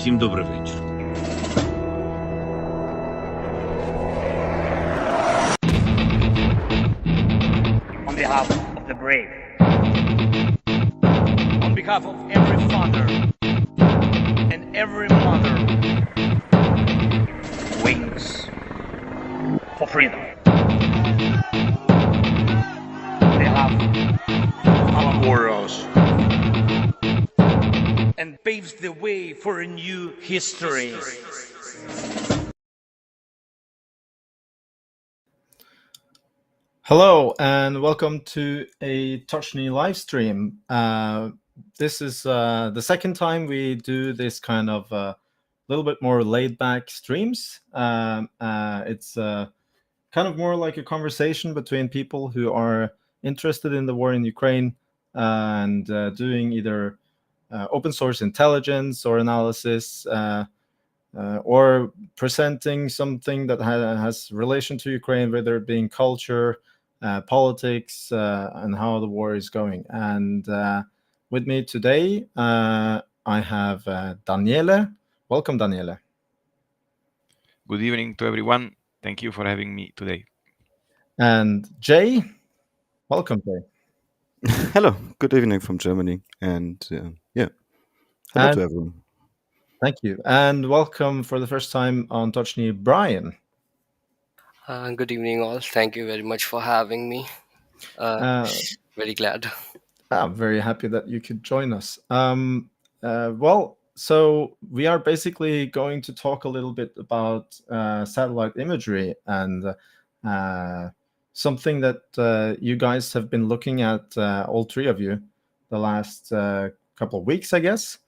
Всім добрий вечір. On behalf of the brave. On behalf of every father and every mother. Wings for freedom. On behalf of our warriors. And paves the way for a new history. Hello and welcome to a Tochnyi live stream. This is the second time we do this kind of little bit more laid back streams. It's kind of more like a conversation between people who are interested in the war in Ukraine and doing either open source intelligence or analysis or presenting something that has relation to Ukraine, whether it being culture, politics, and how the war is going. And with me today, I have Daniele. Welcome, Daniele. Good evening to everyone. Thank you for having me today. And Jay. Welcome, Jay. Hello. Good evening from Germany. And hello to everyone. Thank you. And welcome for the first time on Tochnyi, Brian. Good evening, all. Thank you very much for having me. Very glad. I'm very happy that you could join us. So we are basically going to talk a little bit about satellite imagery and something that you guys have been looking at, all three of you, the last couple of weeks, I guess.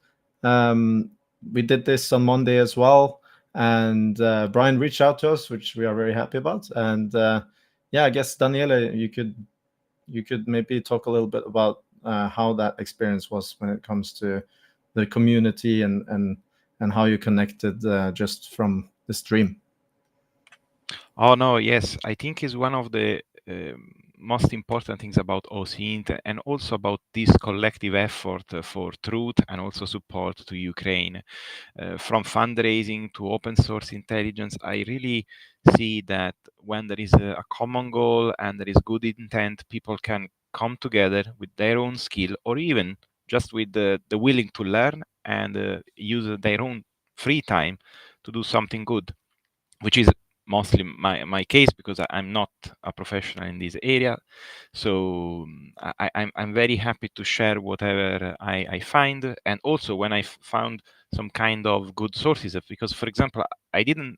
We did this on Monday as well, and Brian reached out to us, which we are very happy about. And I guess Daniele, you could maybe talk a little bit about how that experience was when it comes to the community and how you connected just from the stream. Oh no, yes, I think is one of the most important things about OSINT and also about this collective effort for truth and also support to Ukraine. From fundraising to open source intelligence, I really see that when there is a common goal and there is good intent, people can come together with their own skill or even just with the willing to learn and use their own free time to do something good, which is mostly my case because I'm not a professional in this area. So I'm very happy to share whatever I find, and also when I found some kind of good sources. Because, for example, I didn't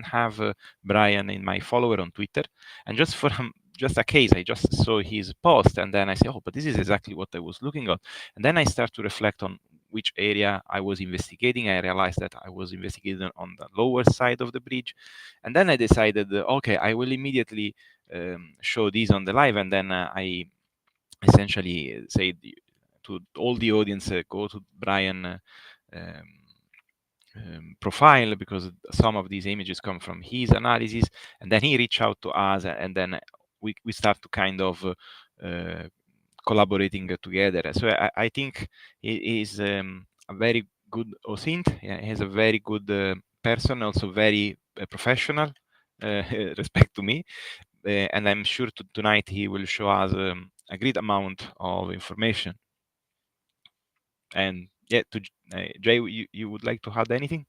have Brian in my follower on Twitter, and just a case, I just saw his post, and then I say, oh, but this is exactly what I was looking at, and then I start to reflect on which area I was investigating. I realized that I was investigating on the lower side of the bridge. And then I decided, okay, I will immediately show these on the live. And then I essentially say to all the audience, go to Brian profile, because some of these images come from his analysis. And then he reached out to us, and then we start to kind of collaborating together. So I think he is a very good OSINT. He has a very good person, also very professional, respect to me. And I'm sure tonight he will show us a great amount of information. And to Jay, you would like to add anything?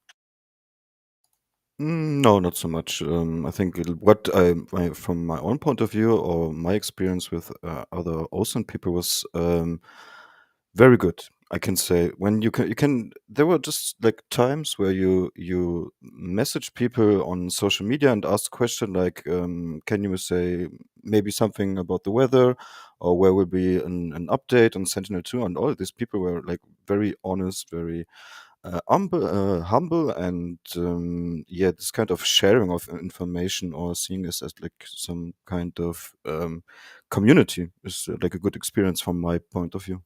No, not so much. I think from my own point of view or my experience with other OSINT people was very good. I can say when you can. There were just like times where you message people on social media and ask a question like, "Can you say maybe something about the weather, or where will be an update on Sentinel-2?" And all of these people were like very honest, very humble, and this kind of sharing of information or seeing us as like some kind of community is like a good experience from my point of view.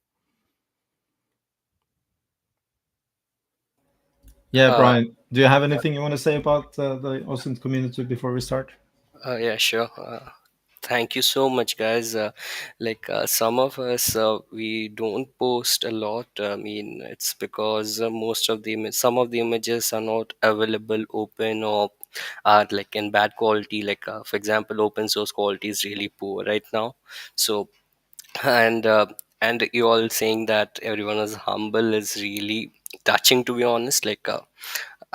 Yeah, Brian, do you have anything you want to say about the OSINT community before we start? Yeah, sure. Thank you so much, guys. Some of us, we don't post a lot. I mean, it's because some of the images are not available open or are like in bad quality. For example, open source quality is really poor right now. So and you all saying that everyone is humble is really touching, to be honest.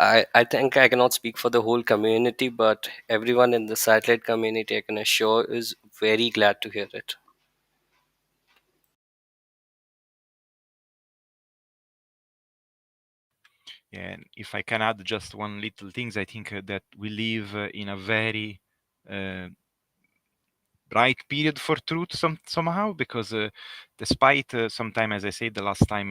I think I cannot speak for the whole community, but everyone in the satellite community, I can assure, is very glad to hear it. And if I can add just one little things, I think that we live in a very bright period for truth somehow, because despite sometime, as I said the last time,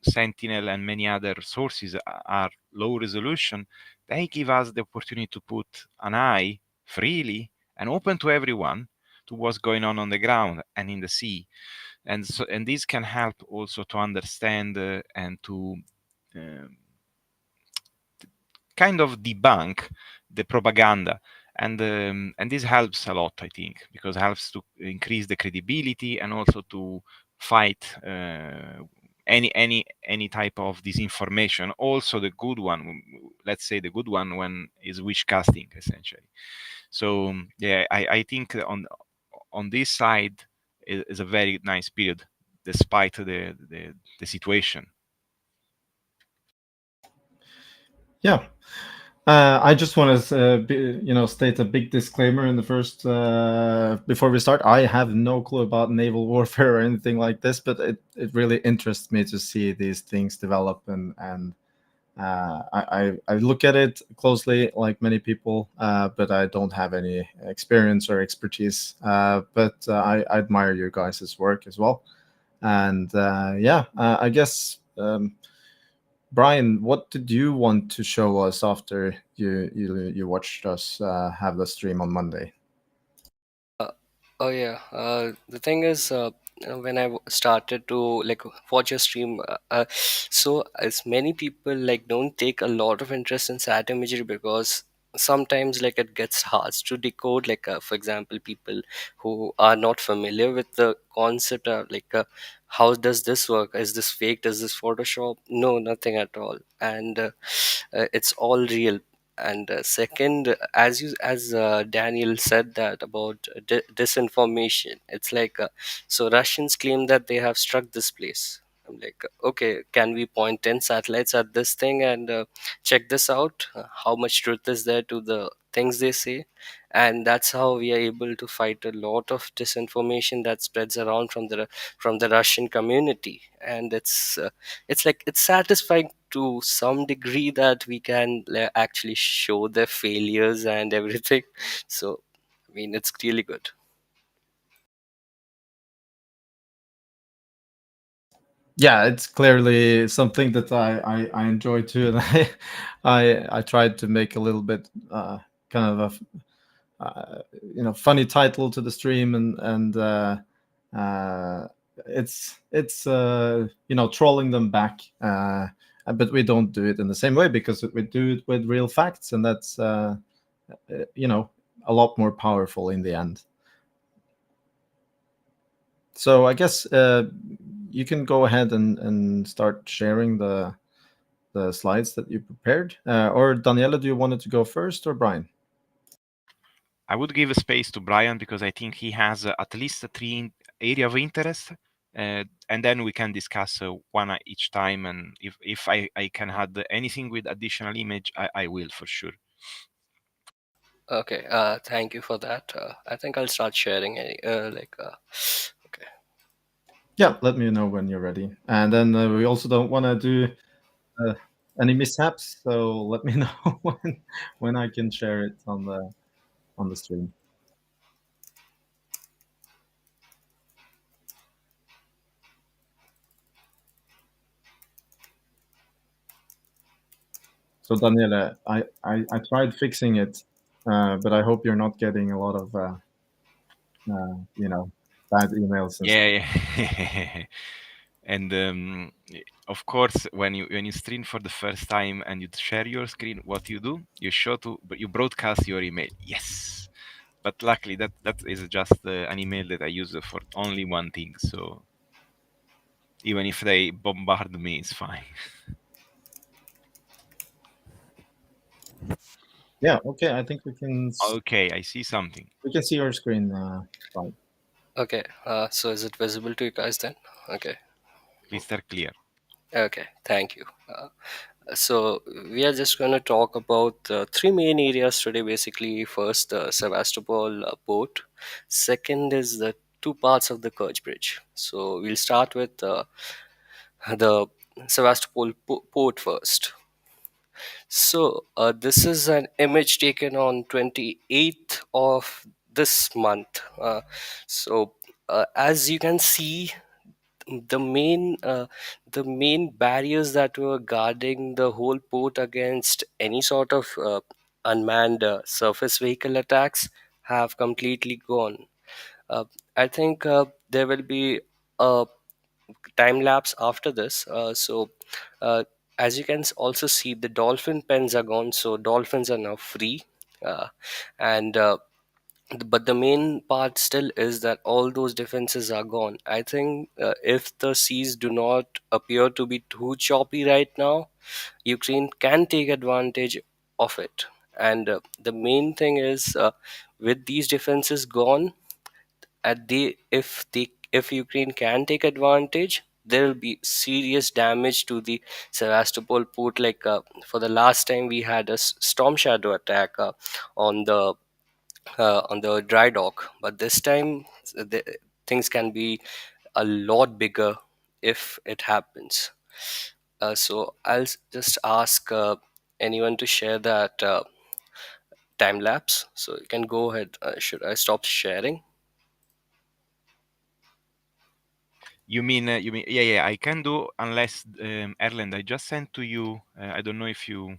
Sentinel and many other sources are low resolution, they give us the opportunity to put an eye freely and open to everyone to what's going on the ground and in the sea. And so, and this can help also to understand and to kind of debunk the propaganda. And this helps a lot, I think, because it helps to increase the credibility and also to fight any type of disinformation. Also the good one, let's say the good one, when is wish casting, essentially. So yeah, I think on this side is a very nice period, despite the situation. Yeah. I just want to, state a big disclaimer in the first before we start. I have no clue about naval warfare or anything like this, but it really interests me to see these things develop, and I look at it closely, like many people, but I don't have any experience or expertise. But I admire your guys' work as well, and I guess. Brian, what did you want to show us after you watched us have the stream on Monday? Oh yeah. The thing is, when I started to like watch your stream, so as many people like don't take a lot of interest in sat imagery because sometimes like it gets hard to decode. For example, people who are not familiar with the concept are how does this work? Is this fake? Is this Photoshop? No, nothing at all, and it's all real. And second, as Daniel said that about disinformation, it's so Russians claim that they have struck this place. I'm like, okay, can we point 10 satellites at this thing and check this out? How much truth is there to the things they say? And that's how we are able to fight a lot of disinformation that spreads around from the Russian community. And it's satisfying to some degree that we can actually show their failures and everything. So I mean, it's really good. Yeah, it's clearly something that I enjoy too, and I tried to make a little bit kind of a funny title to the stream, and it's trolling them back, but we don't do it in the same way because we do it with real facts, and that's a lot more powerful in the end. So I guess you can go ahead and start sharing the slides that you prepared. Or Daniela, do you want it to go first, or Brian? I would give a space to Brian because I think he has at least three area of interest, and then we can discuss one each time. And if I can add anything with additional image, I will for sure. Okay, thank you for that. I think I'll start sharing. Okay. Yeah, let me know when you're ready. And then we also don't want to do any mishaps, so let me know when I can share it on the stream. So Daniela, I tried fixing it, but I hope you're not getting a lot of bad emails. Yeah. And of course, when you stream for the first time and you share your screen, what you do, you broadcast your email. Yes, But luckily, that is just an email that I use for only one thing. So even if they bombard me, it's fine. Yeah. Okay. I think Okay, I see something. we can see your screen. Fine. Okay, so is it visible to you guys then? Okay, Crystal clear. okay, thank you. So we are just going to talk about three main areas today. Basically, first the Sevastopol port. Second is the two parts of the Kerch Bridge. So we'll start with the Sevastopol port first. So this is an image taken on 28th of this month. So as you can see, the main the main barriers that were guarding the whole port against any sort of unmanned surface vehicle attacks have completely gone. uh, I think there will be a time lapse after this. Uh, as you can also see, the dolphin pens are gone, so dolphins are now free. uh, and But the main part still is that all those defenses are gone. I think if the seas do not appear to be too choppy right now, Ukraine can take advantage of it. And the main thing is, with these defenses gone, if Ukraine can take advantage, there will be serious damage to the Sevastopol port. Like for the last time, we had a storm shadow attack on the dry dock, but this time things can be a lot bigger if it happens. So I'll just ask anyone to share that time lapse. So you can go ahead. Should I stop sharing? You mean, yeah, I can do, unless Erland, I just sent to you. I don't know if you.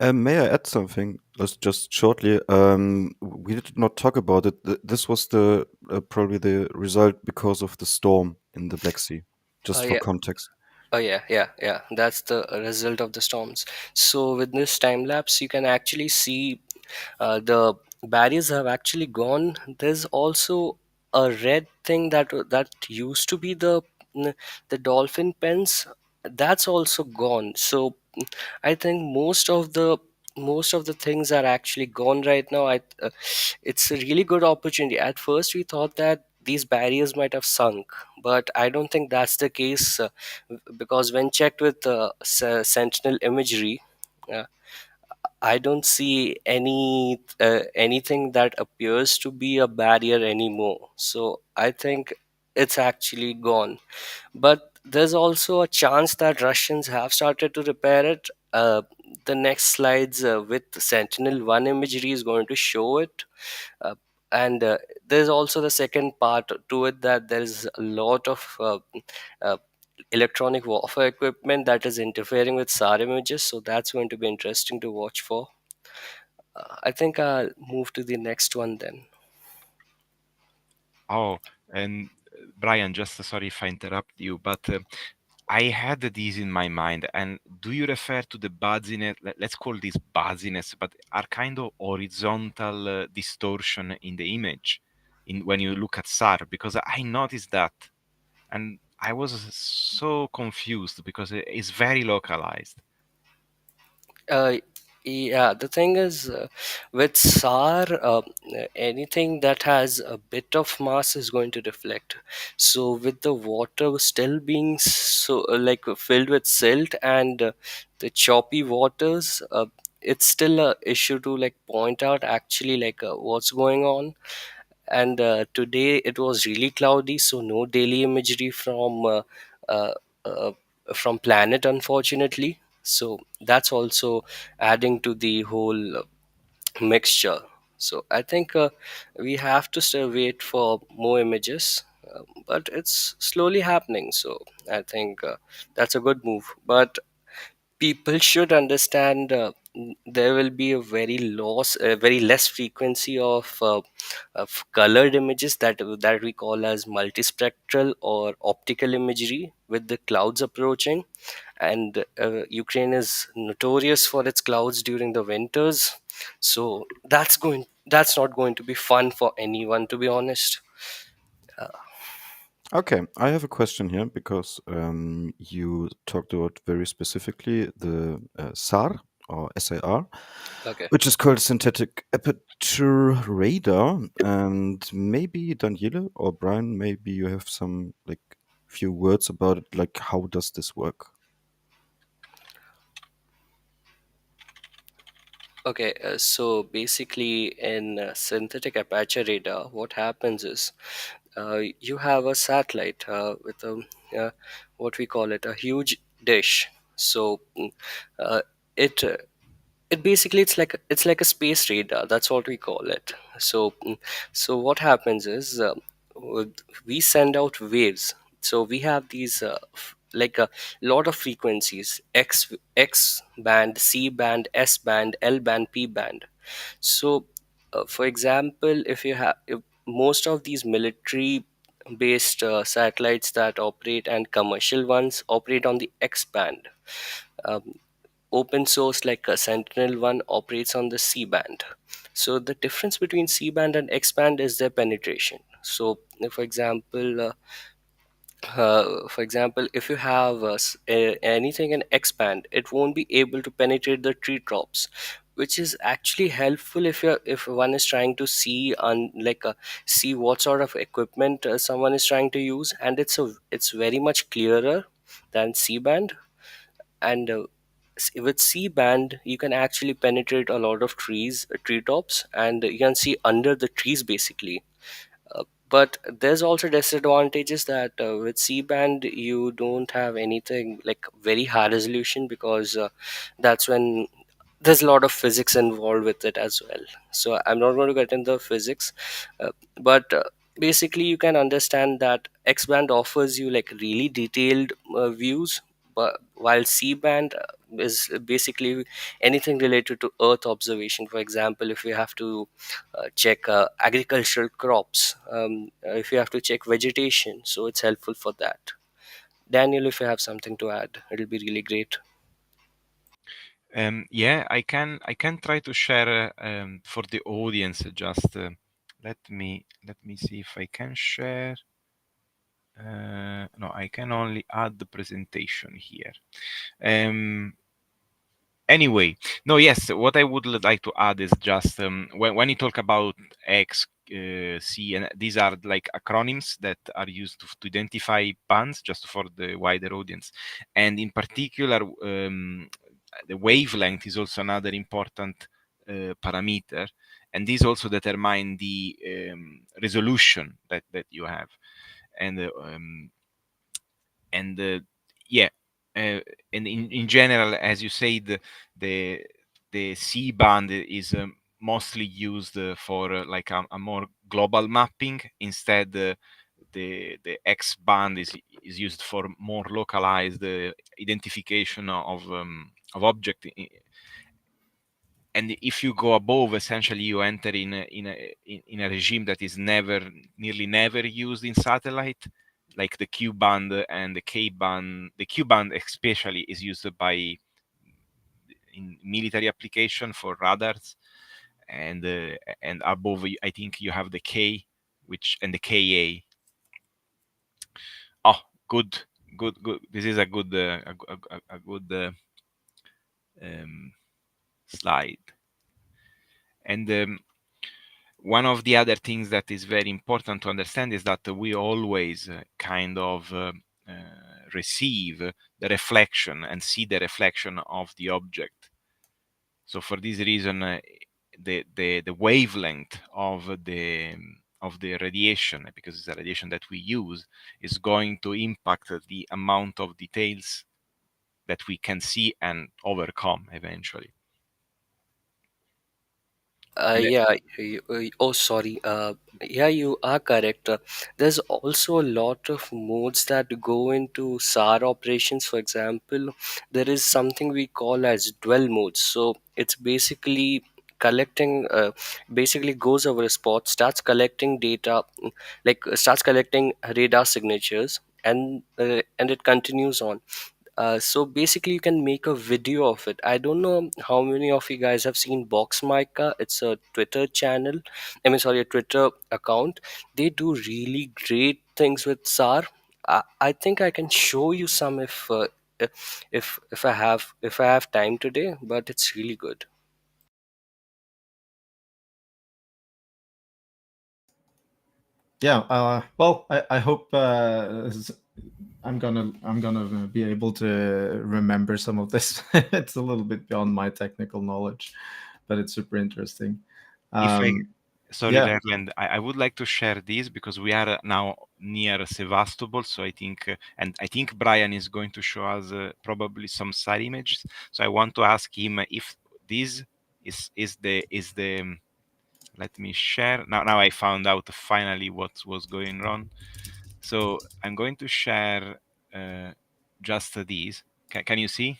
May I add something? Just shortly. We did not talk about it. This was the probably the result because of the storm in the Black Sea. Just for Yeah. context. Oh yeah, yeah, yeah. That's the result of the storms. So with this time lapse, you can actually see the barriers have actually gone. There's also a red thing that used to be the dolphin pens. That's also gone. So I think most of the things are actually gone right now. It's a really good opportunity. At first, we thought that these barriers might have sunk, but I don't think that's the case, because when checked with Sentinel imagery, uh, I don't see anything that appears to be a barrier anymore. So I think it's actually gone. But there's also a chance that Russians have started to repair it. The next slides with Sentinel 1 imagery is going to show it. Uh, and there's also the second part to it, that there's a lot of uh, electronic warfare equipment that is interfering with SAR images. So that's going to be interesting to watch for. I think I'll move to the next one then. Oh, and Brian, just sorry if I interrupt you, but I had these in my mind. And do you refer to the buzziness? Let's call this buzziness, but are kind of horizontal distortion in the image in when you look at SAR? Because I noticed that, and I was so confused because it's very localized. Uh, yeah, the thing is, with SAR, anything that has a bit of mass is going to reflect. So, with the water still being filled with silt and the choppy waters, it's still a issue to like point out actually what's going on. And today it was really cloudy, so no daily imagery uh, uh, from planet, unfortunately. So that's also adding to the whole mixture. So I think we have to still wait for more images, but it's slowly happening. So I think that's a good move. But people should understand, there will be a very less frequency of colored images that we call as multispectral or optical imagery with the clouds approaching. And Ukraine is notorious for its clouds during the winters. So that's not going to be fun for anyone, to be honest. Okay, I have a question here because you talked about very specifically the SAR or SAR, Okay. which is called synthetic aperture radar. And maybe Daniele or Brian, maybe you have some like few words about it. Like, how does this work? Okay, so basically in synthetic aperture radar, what happens is you have a satellite with a what we call it a huge dish. So uh, it it basically it's like a space radar. That's what we call it. So so what happens is we send out waves. So we have these like a lot of frequencies: x band, c band, s band, l band, p band. So for example, if most of these military based satellites that operate and commercial ones operate on the x band. um, Open source like a Sentinel one operates on the C band. So the difference between C band and X band is their penetration. So for example, if you have anything in X band, it won't be able to penetrate the tree tops, which is actually helpful if one is trying to see see what sort of equipment someone is trying to use, and it's very much clearer than C band. And with C band you can actually penetrate a lot of treetops, and you can see under the trees basically. But there's also disadvantages that with C band you don't have anything like very high resolution, because that's when there's a lot of physics involved with it as well. So I'm not going to get into the physics, but basically you can understand that X band offers you like really detailed views, but while C band is basically anything related to earth observation. For example, if you have to check agricultural crops, if you have to check vegetation, so it's helpful for that. Daniel, if you have something to add, it'll be really great. Yeah, I can try to share for the audience. Just let me see if I can share. No, I can only add the presentation here. Um, Anyway, no, yes, what I would like to add is just when you talk about X, C, and these are like acronyms that are used to identify bands, just for the wider audience. And in particular, the wavelength is also another important parameter. And these also determine the resolution that you have. And and yeah, uh, and in general, as you said, the the C band is mostly used for like a more global mapping. Instead, the X band is used for more localized identification of object. And if you go above, essentially you enter in a regime that is nearly never used in satellite, like the Q band and the K band. The Q band especially is used by in military application for radars, and above I think you have the K, which and the KA. Oh, good, good. This is a good a good slide. And one of the other things that is very important to understand is that we always kind of receive the reflection and see the reflection of the object. So for this reason, the wavelength of the radiation, because it's a radiation that we use, is going to impact the amount of details that we can see and overcome eventually. Yeah, oh, sorry. Yeah, you are correct. There's also a lot of modes that go into SAR operations. For example, there is something we call as dwell modes. So it's basically collecting, basically goes over a spot, starts collecting data, starts collecting radar signatures, and it continues on. So basically, you can make a video of it. I don't know how many of you guys have seen Box Mica. It's a Twitter channel. I mean, sorry, a Twitter account. They do really great things with SAR. I think I can show you some if I have time today. But it's really good. Yeah. Well, I hope I'm gonna be able to remember some of this. It's a little bit beyond my technical knowledge, but it's super interesting. If I, sorry, Yeah. Lerland, I would like to share this because we are now near Sevastopol. So I think, and I think Brian is going to show us probably some side images. So I want to ask him if this is the. Let me share now. I found out finally what was going on. So I'm going to share just these. Can you see?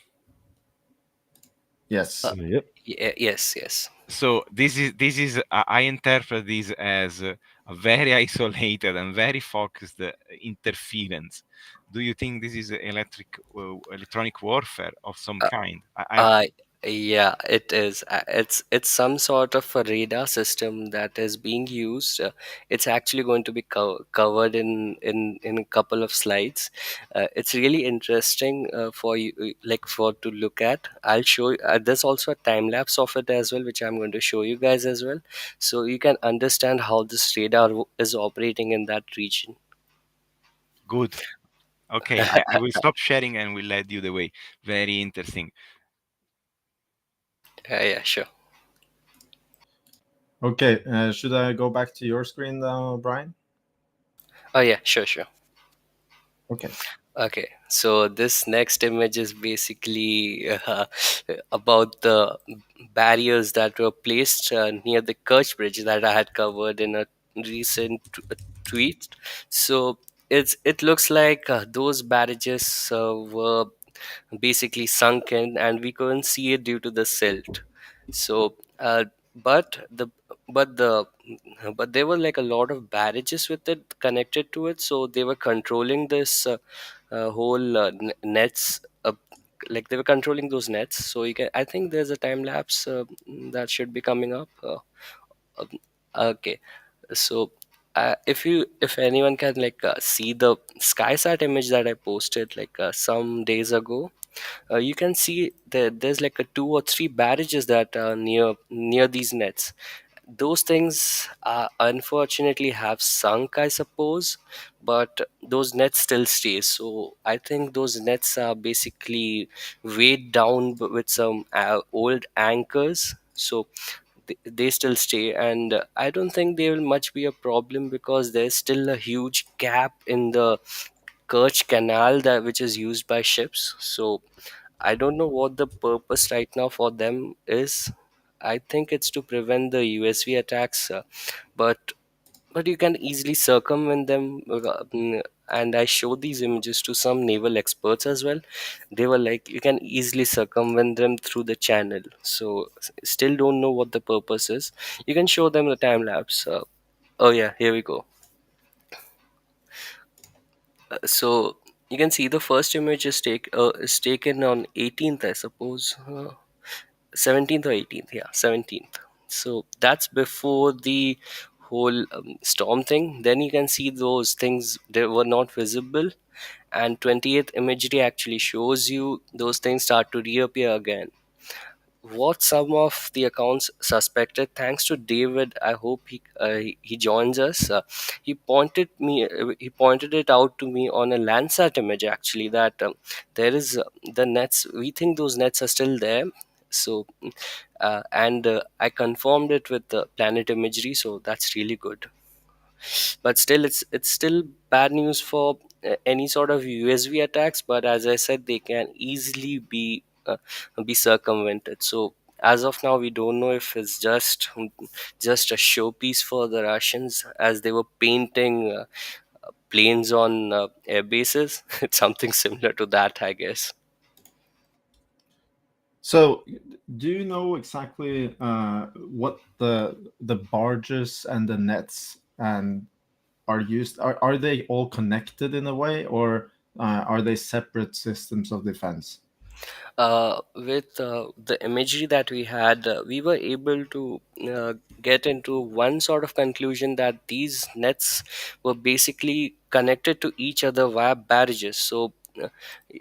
Yes. Yep. Yes. So this is I interpret this as a very isolated and very focused interference. Do you think this is electronic warfare of some Uh, kind? Uh, yeah, it is. It's some sort of a radar system that is being used. It's actually going to be covered in a couple of slides. It's really interesting for you, like for to look at. I'll show you. There's also a time lapse of it as well, which I'm going to show you guys as well, so you can understand how this radar is operating in that region. Good. Okay, I will stop sharing and will let you the way. Very interesting. Yeah, sure. Okay. Should I go back to your screen now, Brian? Oh yeah, sure. Okay. Okay, so this next image is basically about the barriers that were placed near the Kerch Bridge that I had covered in a recent tweet. So it looks like those barrages were basically sunk in, and we couldn't see it due to the silt. So, but the but the but there were like a lot of barrages with it connected to it, so they were controlling this whole nets. Like they were controlling those nets. So you can. I think there's a time lapse that should be coming up. Um, okay, so. If anyone can like see the skysat image that I posted like some days ago, you can see that there's like a two or three barrages that are near these nets. Those things unfortunately have sunk, I suppose, but those nets still stay. So I think those nets are basically weighed down with some old anchors. So they still stay, and I don't think they will much be a problem because there's still a huge gap in the Kerch Canal that which is used by ships. So I don't know what the purpose right now for them is. I think it's to prevent the USV attacks, but but you can easily circumvent them. And I showed these images to some naval experts as well. They were like, you can easily circumvent them through the channel. So still don't know what the purpose is. You can show them the time lapse. Oh yeah, here we go. So you can see the first image is taken on 18th, I suppose. 17th or 18th, yeah, 17th. So that's before the whole storm thing. Then you can see those things, they were not visible, and 20th imagery actually shows you those things start to reappear again. What some of the accounts suspected, thanks to David, I hope he joins us. He pointed it out to me on a Landsat image actually, that there is the nets. We think those nets are still there. So and I confirmed it with the planet imagery, so that's really good. But still, it's still bad news for any sort of USV attacks. But as I said, they can easily be circumvented. So as of now, we don't know if it's just a showpiece for the Russians, as they were painting planes on air bases. It's something similar to that, I guess. So, do you know exactly what the barges and the nets and are used? Are they all connected in a way, or are they separate systems of defense? With the imagery that we had, we were able to get into one sort of conclusion that these nets were basically connected to each other via barrages. So,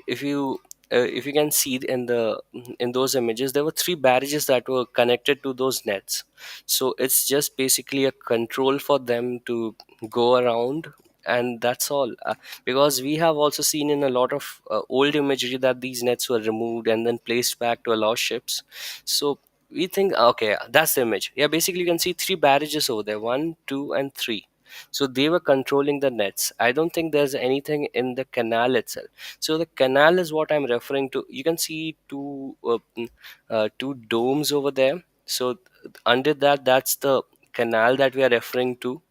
if you if you can see in those images, there were three barrages that were connected to those nets. So it's just basically a control for them to go around, and that's all. Because we have also seen in a lot of old imagery that these nets were removed and then placed back to allow ships. So we think, okay, that's the image. Yeah, basically you can see three barrages over there, one, two, and three. So they were controlling the nets. I don't think there's anything in the canal itself. So the canal is what I'm referring to. You can see two domes over there. So under that, that's the canal that we are referring to.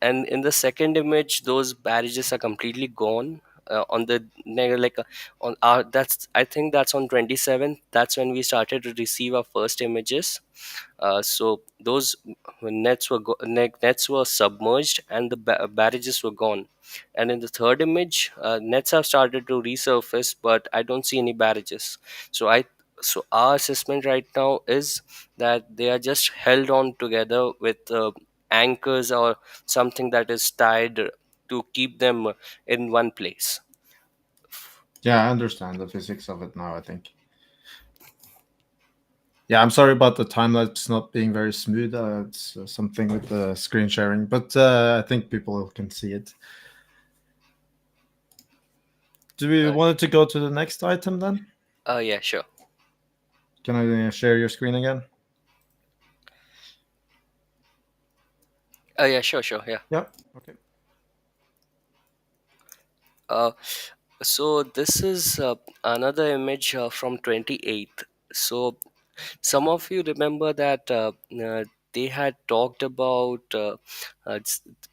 And in the second image, those barrages are completely gone. On the like on our that's I think that's on 27th. That's when we started to receive our first images. So those nets were submerged and the barrages were gone. And in the third image, nets have started to resurface, but I don't see any barrages. So I so our assessment right now is that they are just held on together with anchors or something that is tied to keep them in one place. Yeah, I understand the physics of it now, I think. Yeah, I'm sorry about the time lapse not being very smooth. It's something with the screen sharing, but I think people can see it. Do we Uh, want to go to the next item then? yeah, sure. Can I share your screen again? Yeah, sure, yeah. Yeah. Okay. Uh, so this is another image from 28th. So some of you remember that they had talked about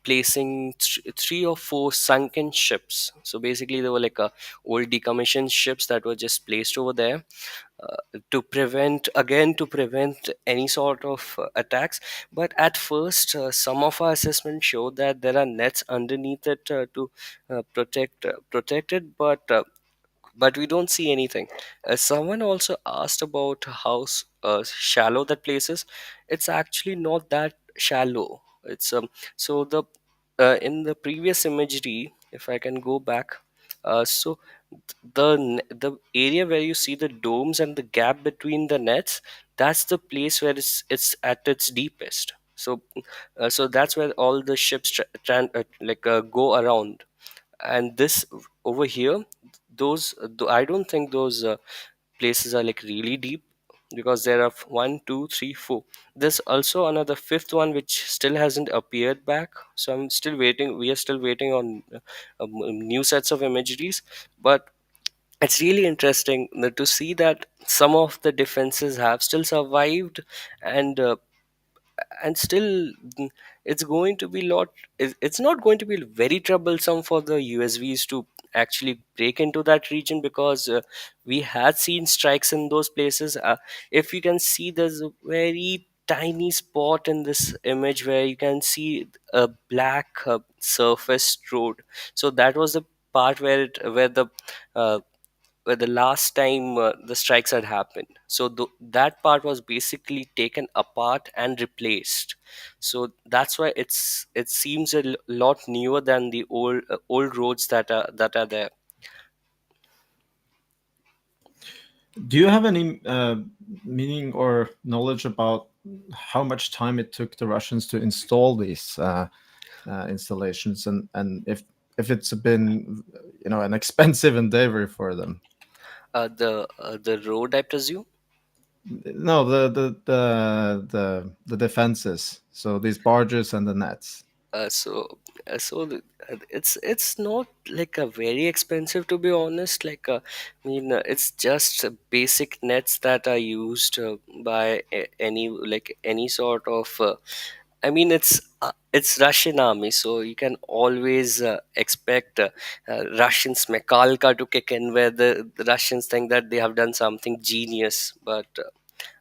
placing three or four sunken ships. So basically, they were like old decommissioned ships that were just placed over there to prevent any sort of attacks. But at first, some of our assessments show that there are nets underneath it to protect it, but we don't see anything. Someone also asked about how shallow that place is. It's actually not that shallow. It's so the in the previous imagery, if I can go back, so the area where you see the domes and the gap between the nets, that's the place where it's at its deepest. So so that's where all the ships go around. And this over here, I don't think those places are like really deep, because there are one, two, three, four. There's also another fifth one which still hasn't appeared back. So I'm still waiting. We are still waiting on new sets of imageries. But it's really interesting to see that some of the defenses have still survived, and still it's going to be lot it's not going to be very troublesome for the USVs to actually break into that region, because we had seen strikes in those places. If you can see, there's a very tiny spot in this image where you can see a black surfaced road. So that was the part uh, where the last time the strikes had happened. So that part was basically taken apart and replaced. So that's why it seems a lot newer than the old roads that are there. Do you have any meaning or knowledge about how much time it took the Russians to install these installations, and if it's been an expensive endeavor for them? The road, I presume. No, the defenses. So these barges and the nets. It's not like a very expensive, to be honest. It's just basic nets that are used by any sort of it's Russian army, so you can always expect Russians Mekalka to kick in, where the Russians think that they have done something genius. But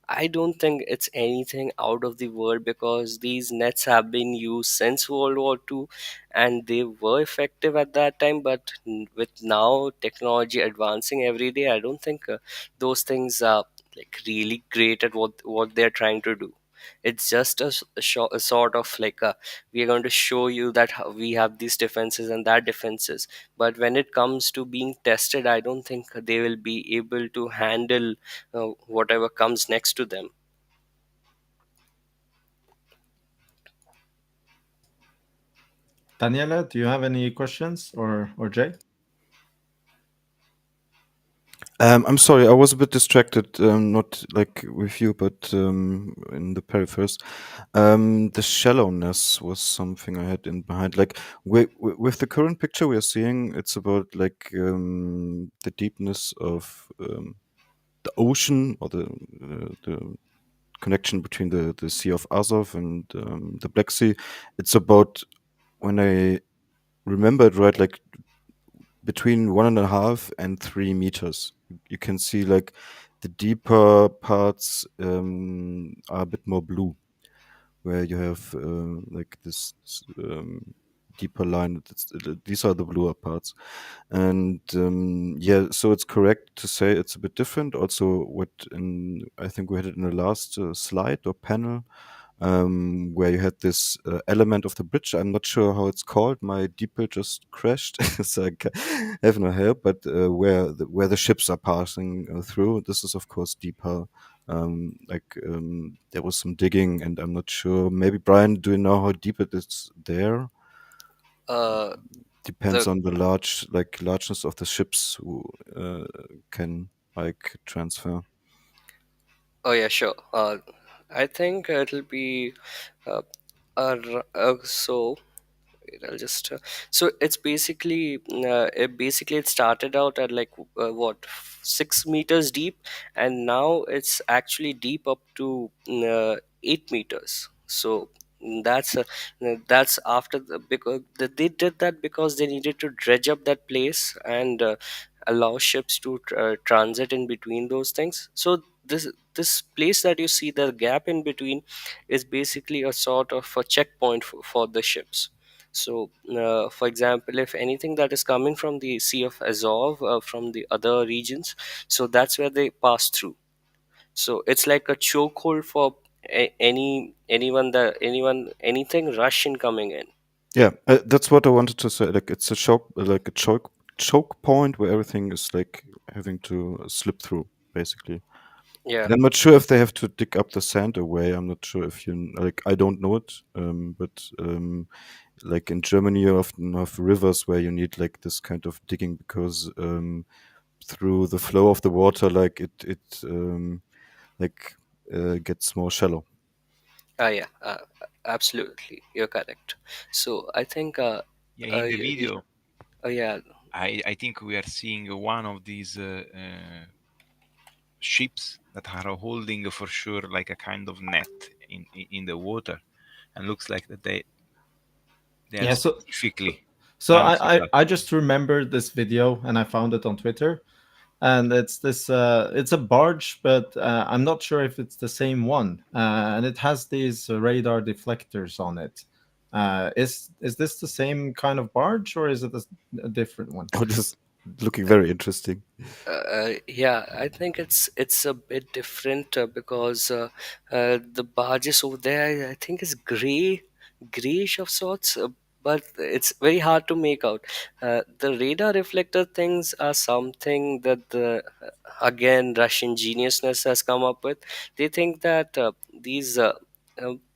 I don't think it's anything out of the world, because these nets have been used since World War II, and they were effective at that time. But with now technology advancing every day, I don't think those things are like really great at what they're trying to do. It's just a sort of like we are going to show you that we have these defenses and that defenses, but when it comes to being tested, I don't think they will be able to handle whatever comes next to them. Daniela, do you have any questions, or Jay? I'm sorry, I was a bit distracted, not like with you, but in the peripheries. The shallowness was something I had in behind. Like with the current picture we are seeing, it's about like the deepness of the ocean, or the connection between the Sea of Azov and the Black Sea. It's about, when I remember it right, like between 1.5 and 3 meters. You can see like the deeper parts are a bit more blue, where you have like this deeper line. These are the bluer parts, and yeah, so it's correct to say it's a bit different. Also, what I think we had it in the last slide or panel, where you had this element of the bridge. I'm not sure how it's called. My DeepL just crashed, so have no help. But where the ships are passing through, this is of course deeper. There was some digging, and I'm not sure. Maybe Brian, do you know how deep it is there? Uh, Depends the on the largeness of the ships who can like transfer. Oh yeah, sure. I think it'll be uh, so. Wait, I'll just so it's basically it started out at like what 6 meters deep, and now it's actually deep up to 8 meters. So that's after because they did that because they needed to dredge up that place and allow ships to transit in between those things. So this place that you see, the gap in between, is basically a sort of a checkpoint for the ships. So, for example, if anything that is coming from the Sea of Azov, from the other regions, so that's where they pass through. So it's like a chokehold for anything Russian coming in. Yeah, that's what I wanted to say. Like it's a choke point where everything is like having to slip through, basically. Yeah, And I'm not sure if they have to dig up the sand away. I'm not sure if like, I don't know it, but like in Germany, you often have rivers where you need like this kind of digging, because through the flow of the water, like it like gets more shallow. yeah, absolutely, you're correct. So I think, Yeah, in the y- video, yeah, I think we are seeing one of these ships that are holding for sure like a kind of net in the water, and looks like that they are Yeah. So specifically so done I, for I that. I just remembered this video and I found it on Twitter, and it's this it's a barge, but I'm not sure if it's the same one, and it has these radar deflectors on it. Is this the same kind of barge, or is it a different one? Oh, this is looking very interesting. yeah, I think it's a bit different because the barges over there, I think, is grayish of sorts, but it's very hard to make out. The radar reflector things are something that the again Russian geniusness has come up with. They think that these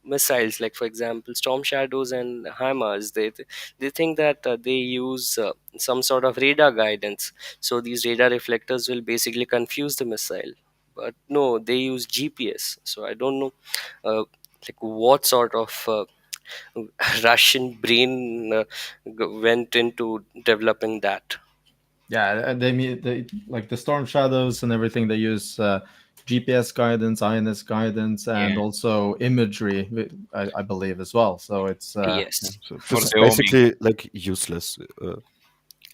missiles, like for example Storm Shadows and HIMARS, they think that they use some sort of radar guidance, so these radar reflectors will basically confuse the missile. But no, they use GPS. So I don't know like what sort of Russian brain went into developing that. Yeah, and they like the storm shadows and everything. They use GPS guidance, INS guidance, and Yeah, also imagery, I believe, as well. So it's Yeah. Yes. So for this is the homing. basically like useless.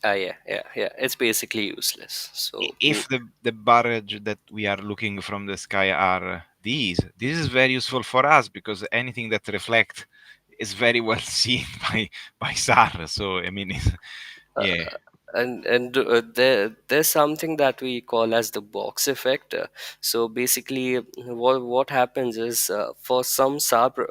Yeah, yeah, yeah. It's basically useless. So If the barrage that we are looking from the sky are this is very useful for us because anything that reflect is very well seen by SAR. So I mean, yeah, there's something that we call as the box effect. So basically, what happens is, for some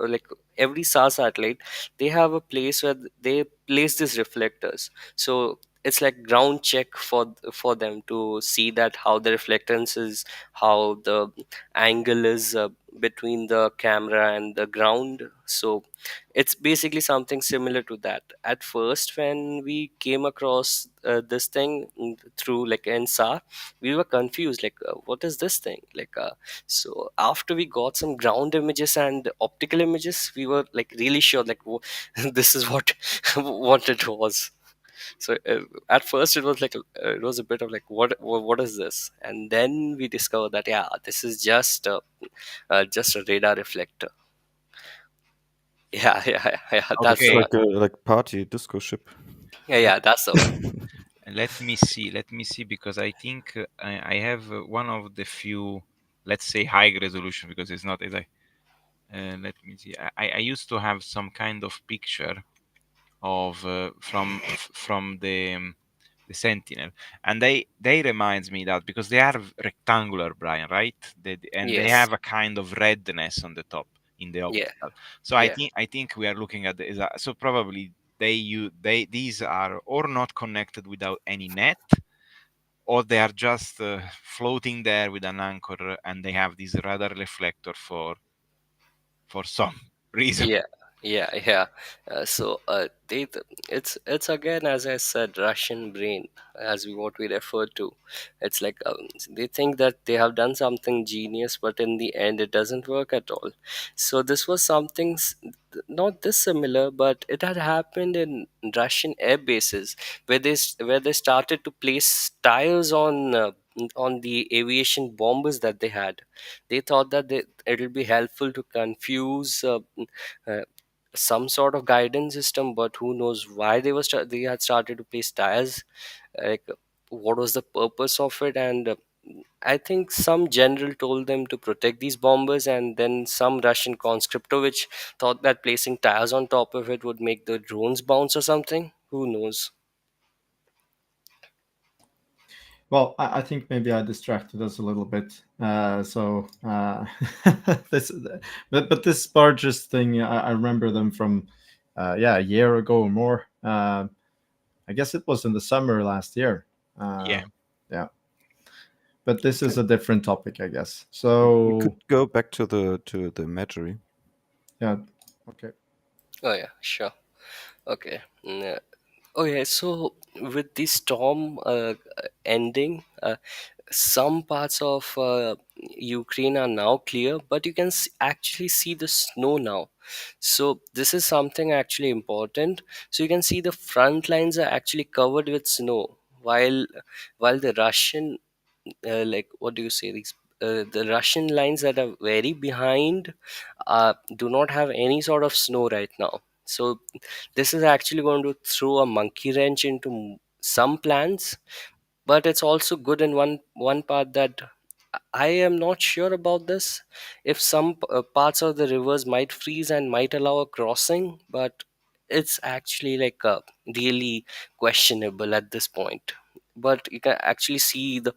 like every SAR satellite, they have a place where they place these reflectors. So it's like ground check for them to see that how the reflectance is, how the angle is between the camera and the ground. So it's basically something similar to that. At first, when we came across this thing, through like NSAR, we were confused, like, what is this thing, like, so after we got some ground images and optical images, we were like really sure, like, this is what what it was. So at first it was like, it was a bit of like, what is this, and then we discovered that, yeah, this is just a radar reflector. Yeah, yeah, yeah, that's It's the okay. one. like party disco ship. Yeah, yeah, that's the one. Let me see because I think I have one of the few, let's say, high resolution, because it's not as let me see. I used to have some kind of picture of from the Sentinel, and they reminds me that because they are rectangular, Brian, right? And they Yes. have a kind of redness on the top in the Yeah. optical. So I Yeah. think we are looking at so probably they these are or not connected without any net, or they are just floating there with an anchor, and they have this radar reflector for some reason. Yeah, yeah, yeah. It's again, as I said, Russian brain, as what we refer to. It's like, they think that they have done something genius, but in the end, it doesn't work at all. So this was something not this similar, but it had happened in Russian air bases, where they started to place tires on the aviation bombers that they had. They thought that it'll be helpful to confuse uh, some sort of guidance system, but who knows why they had started to place tires, like, what was the purpose of it. And I think some general told them to protect these bombers, and then some Russian conscriptor which thought that placing tires on top of it would make the drones bounce or something, who knows. Well, I think maybe I distracted us a little bit. This, but this barges thing, I remember them from, yeah, a year ago or more. I guess it was in the summer last year. Yeah. Yeah, but this is Okay. a different topic, I guess. We could So go back to the imagery. yeah, okay. Oh yeah, sure. Okay. Okay, so with the storm ending, some parts of Ukraine are now clear, but you can actually see the snow now. So this is something actually important. So you can see the front lines are actually covered with snow, while the Russian, like, what do you say, these the Russian lines that are very behind do not have any sort of snow right now. So this is actually going to throw a monkey wrench into some plans, but it's also good in one part, that I am not sure about this, if some parts of the rivers might freeze and might allow a crossing, but it's actually like really questionable at this point. But you can actually see the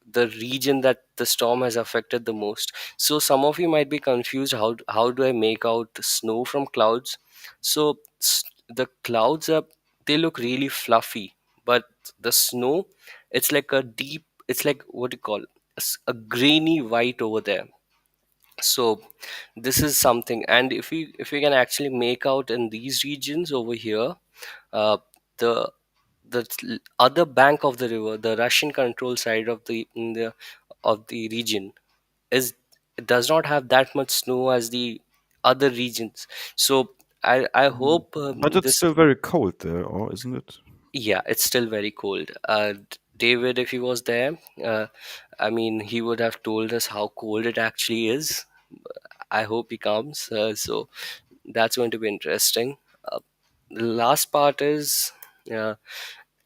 the region that the storm has affected the most. So some of you might be confused, how do I make out the snow from clouds. So the clouds are, they look really fluffy, but the snow, it's like a deep, it's like, what do you call, a grainy white over there. So this is something. And if we can actually make out in these regions over here, uh, the other bank of the river, the Russian control side of the region, is, it does not have that much snow as the other regions. So I hope But it's this. still very cold there, or isn't it? Yeah, it's still very cold. David, if he was there, I mean, he would have told us how cold it actually is. I hope he comes. So that's going to be interesting. The last part is, uh,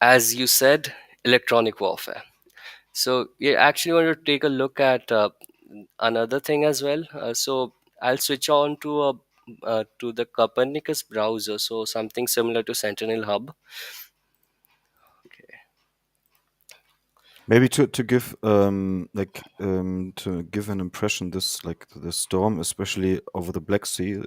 as you said, electronic warfare. So you actually want to take a look at another thing as well. So I'll switch on to the Copernicus browser, so something similar to Sentinel Hub. Okay. Maybe to give to give an impression, this like the storm, especially over the Black Sea.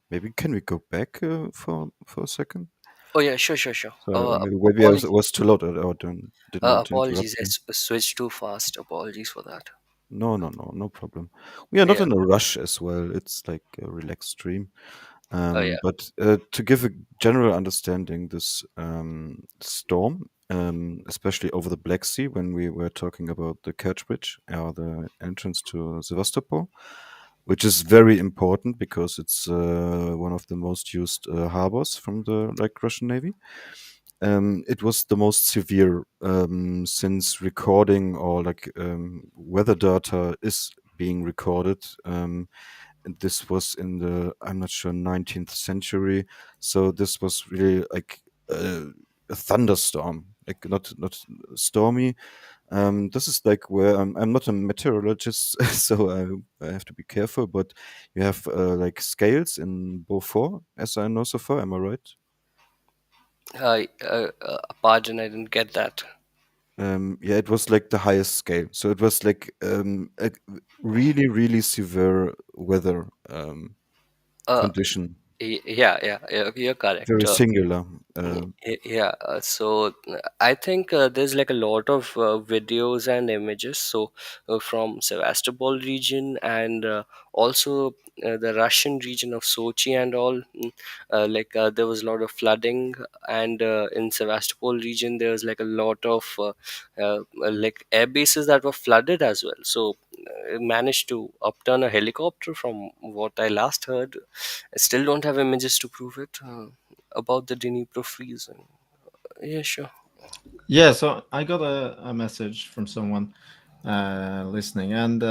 Maybe can we go back for a second? Oh yeah, sure, sure, sure. So maybe I was too loud or didn't want to Apologies, interrupt you. I switched too fast. Apologies for that. No, no, no, no problem. We are not Yeah. in a rush as well. It's like a relaxed stream. Oh yeah. But to give a general understanding, this storm, especially over the Black Sea, when we were talking about the Kerch Bridge or the entrance to Sevastopol, which is very important because it's one of the most used harbors from the Russian Navy. It was the most severe since recording or weather data is being recorded. And this was in the, I'm not sure, 19th century. So this was really like a thunderstorm, like not stormy. This is like where I'm not a meteorologist, so I have to be careful. But you have like scales in Beaufort, as I know so far. Am I right? Pardon, I didn't get that. Yeah, it was like the highest scale. So it was like a really, really severe weather Uh, condition. yeah, yeah, yeah, you're correct. Very singular. Yeah, I think there's like a lot of videos and images. So from Sevastopol region and also the Russian region of Sochi and all. There was a lot of flooding, and in Sevastopol region there was like a lot of like air bases that were flooded as well. So managed to upturn a helicopter from what I last heard. I still don't have images to prove it. About the Dnipro freezing. Yeah, sure. Yeah, so I got a message from someone listening, and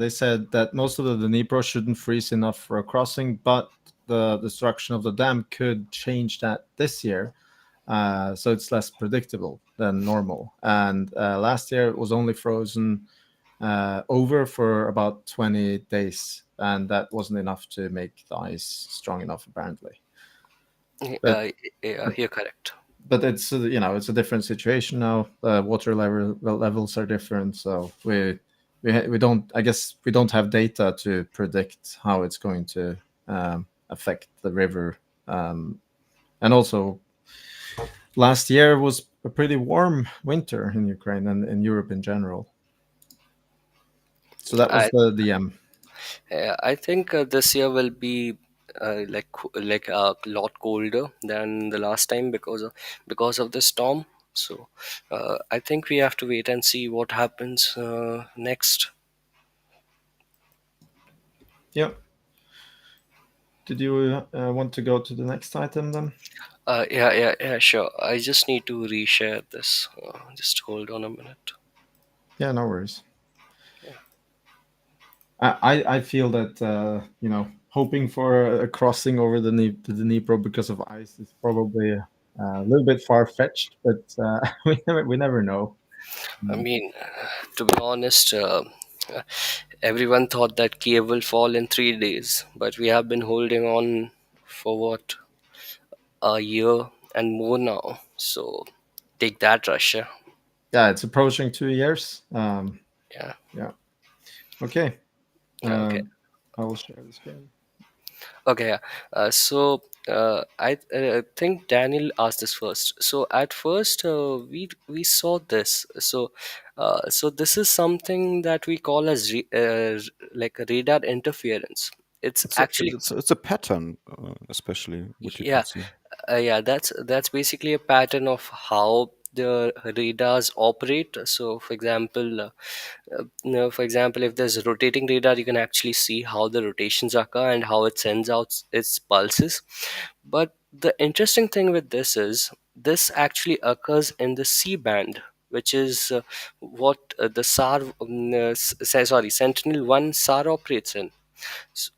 they said that most of the Dnipro shouldn't freeze enough for a crossing, but the destruction of the dam could change that this year. So it's less predictable than normal. And last year it was only frozen over for about 20 days, and that wasn't enough to make the ice strong enough, apparently. But Yeah, you're correct. it's it's a different situation now. Water levels are different, so we don't, I guess we don't have data to predict how it's going to affect the river. And also, last year was a pretty warm winter in Ukraine and in Europe in general. So that was I the DM. I think this year will be like a lot colder than the last time because of the storm. So I think we have to wait and see what happens next. Yeah. Did you want to go to the next item then? Yeah, sure. I just need to reshare this. Just hold on a minute. Yeah, no worries. Yeah. I feel that hoping for a crossing over the Dnipro because of ice is probably a little bit far fetched, but we never know. I mean, to be honest, everyone thought that Kiev will fall in 3 days, but we have been holding on for what, a year and more now. So take that, Russia. Yeah, it's approaching 2 years. Yeah. Yeah. Okay. Okay. I will share the screen. Okay. Yeah. I think Daniel asked this first. So at first, we saw this. So this is something that we call as like a radar interference. It's It's a actually, it's a pattern, especially what you can yeah, see. yeah, that's basically a pattern of how the radars operate. So for example, if there's a rotating radar, you can actually see how the rotations occur and how it sends out its pulses. But the interesting thing with this is this actually occurs in the C band, which is what the Sentinel-1 SAR operates in. So,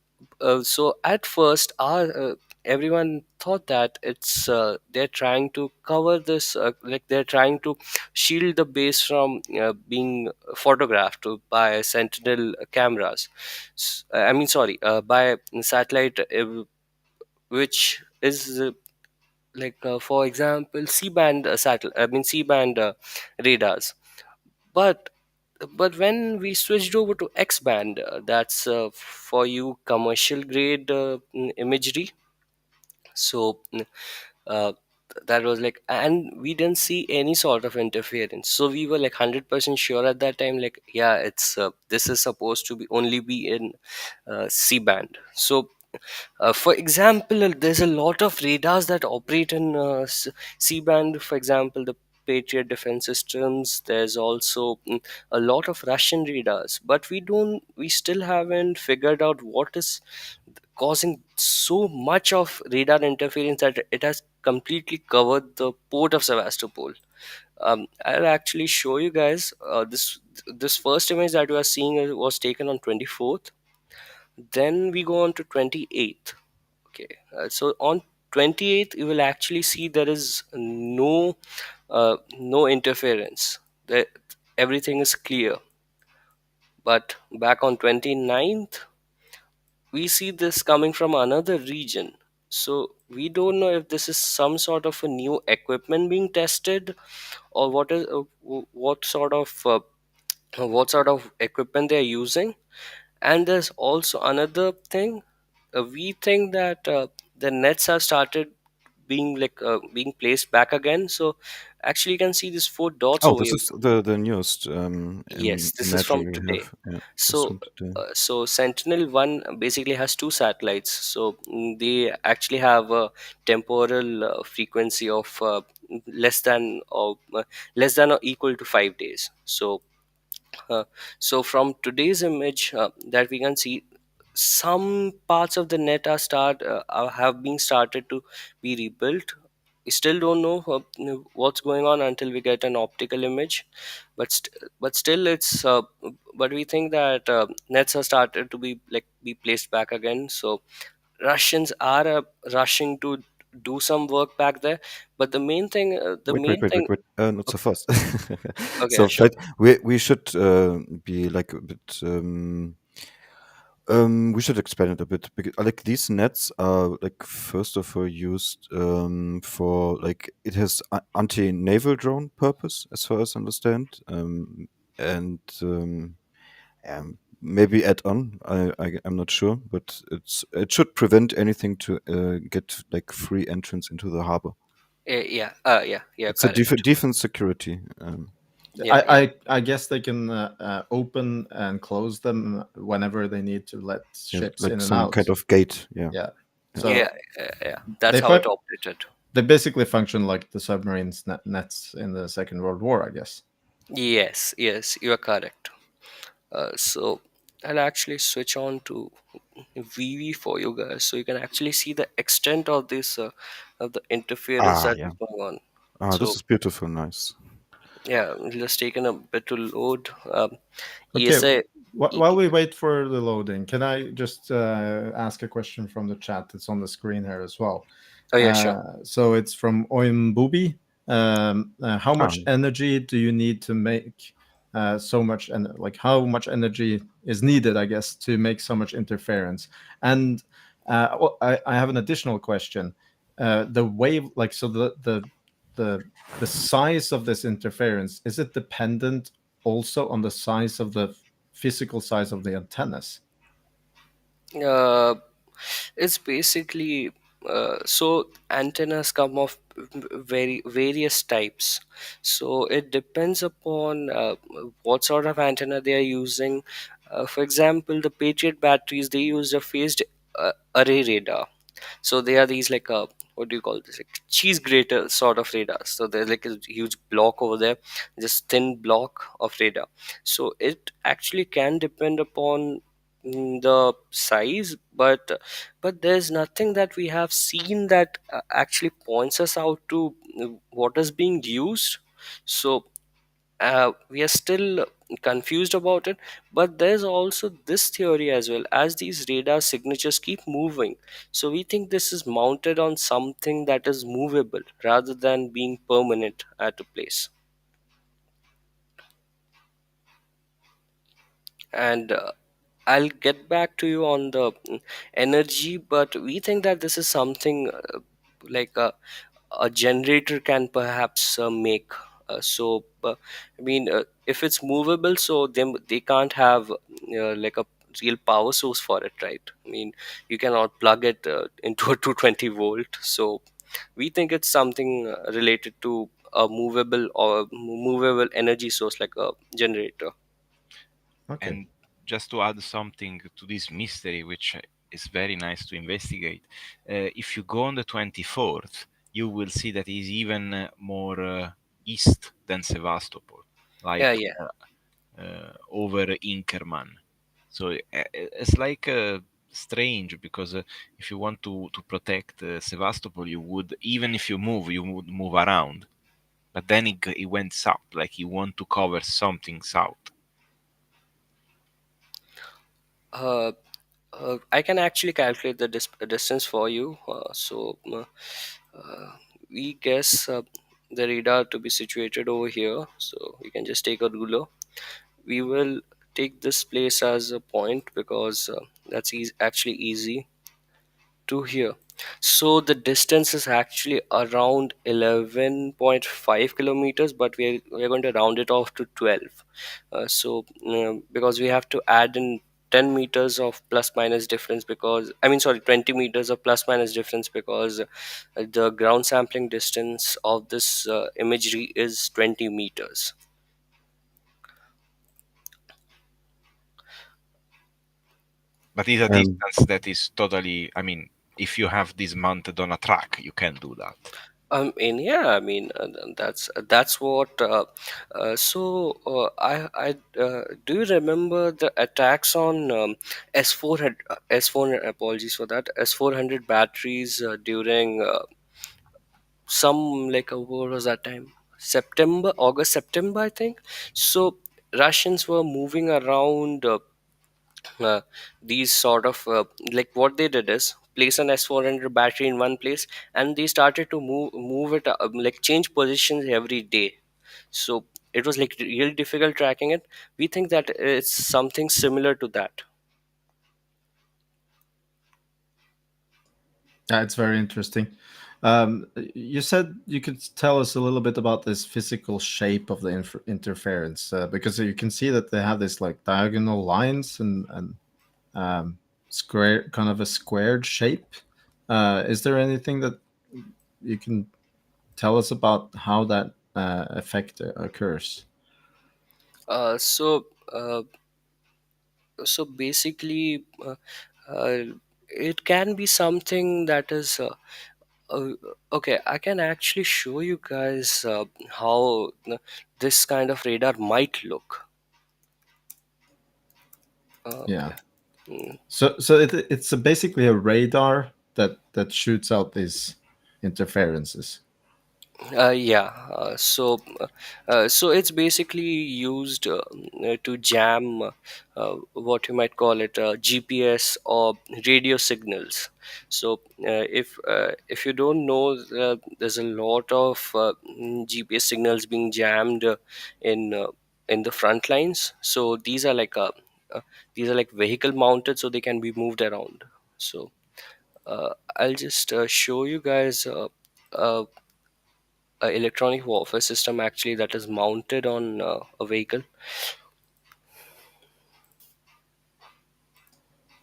so at first, our everyone thought that it's they're trying to cover this, like they're trying to shield the base from being photographed by sentinel cameras. I mean, sorry, by satellite, which is for example, C-band C-band radars. But when we switched over to X-band, that's for you commercial grade imagery. So uh, that was like, and we didn't see any sort of interference, so we were like 100% sure at that time, like, yeah, it's this is supposed to be only be in C band. So for example, there's a lot of radars that operate in C band. For example, the Patriot defense systems. There's also a lot of Russian radars, but we still haven't figured out what is causing so much of radar interference that it has completely covered the port of Sevastopol. I'll actually show you guys this first image that we are seeing was taken on 24th. Then we go on to 28th. Okay, so on 28th, you will actually see there is no interference. That everything is clear. But back on 29th, we see this coming from another region. So we don't know if this is some sort of a new equipment being tested, or what sort of equipment they're using. And there's also another thing. We think that the nets have started being placed back again. So actually, you can see these four dots Oh, over this here. is the newest Yes, this is from imagery we today. have. Yeah, this So, from today. Sentinel-1 basically has two satellites. So they actually have a temporal frequency of less than or equal to 5 days. Uh, so from today's image that we can see, some parts of the net have been started to be rebuilt. We still don't know what's going on until we get an optical image, but still it's but we think that nets are started to be placed back again. So Russians are rushing to do some work back there. But the Wait, wait, main wait, wait, thing. wait. Not so Okay, fast. okay, So sure. that we should be like a bit. We should expand it a bit because like these nets are like first of all used for like it has anti-naval drone purpose as far as I understand, and maybe add on. I'm not sure, but it should prevent anything to get like free entrance into the harbor. Yeah, It's a correct. defense security. Yeah, yeah. I guess they can open and close them whenever they need to let Yes, ships like in and some out. kind of gate. Yeah. Yeah. Yeah. Yeah, So yeah. That's they how it fu- operated. they basically function like the submarines nets in the Second World War, I guess. Yes, yes, you are correct. So I'll actually switch on to VV for you guys, so you can actually see the extent of the interference Ah, that yeah. is going on. Ah, this So is beautiful. Nice. yeah, it's just taken a bit to load. Okay, ESA. while we wait for the loading, can I just ask a question from the chat? It's on the screen here as well. Oh yeah, sure. So it's from Oim Bubi. How Ah, much energy do you need to make so much, and like how much energy is needed, I guess, to make so much interference? And I have an additional question. The wave, like, so the the size of this interference, is it dependent also on the size of the physical size of the antennas? Uh, it's basically so antennas come of very various types. So it depends upon what sort of antenna they are using. For example, the Patriot batteries, they use a phased array radar. So they are these like what do you call this, like cheese grater sort of radars. So there's like a huge block over there, just thin block of radar. So it actually can depend upon the size, but there's nothing that we have seen that actually points us out to what is being used. So we are still confused about it, but there's also this theory as well. As these radar signatures keep moving, so we think this is mounted on something that is movable rather than being permanent at a place. And I'll get back to you on the energy, but we think that this is something like a generator can perhaps make. I mean, if it's movable, so they can't have like a real power source for it, right? I mean, you cannot plug it into a 220 volt. So we think it's something related to a movable energy source like a generator. Okay. And just to add something to this mystery, which is very nice to investigate, if you go on the 24th, you will see that it is even more east than Sevastopol, like Yeah, yeah. over Inkerman. So it's like strange because if you want to protect Sevastopol, you would, even if you would move around. But then it went south, like you want to cover something south. Uh, I can actually calculate the distance for you. We guess the radar to be situated over here. So you can just take a ruler. We will take this place as a point because that's actually easy to here. So the distance is actually around 11.5 kilometers, but we're going to round it off to 12. Because we have to add in 10 meters of plus minus difference, because I mean, sorry, 20 meters of plus minus difference, because the ground sampling distance of this imagery is 20 meters. But it's a And distance that is totally, I mean, if you have this mounted on a truck, you can do that. And yeah, I mean, that's what. Do you remember the attacks on S400? Apologies for that. S400 batteries during some like what was that time? September, I think. So Russians were moving around. Uh, these sort of like what they did is place an S400 battery in one place, and they started to move it like change positions every day. So it was like really difficult tracking it. We think that it's something similar to that. Yeah, it's very interesting. You said you could tell us a little bit about this physical shape of the interference, because you can see that they have this like diagonal lines and square, kind of a squared shape. Is there anything that you can tell us about how that effect occurs? uh, so uh, so basically uh, it can be something that is uh, okay. I can actually show you guys how this kind of radar might look. Yeah. Okay. Mm. So it's basically a radar that shoots out these interferences. Yeah. So it's basically used to jam what you might call it GPS or radio signals. So if you don't know, there's a lot of GPS signals being jammed in uh, in the front lines. So uh, these are like vehicle mounted, so they can be moved around. So I'll just show you guys. Electronic warfare system actually that is mounted on a vehicle.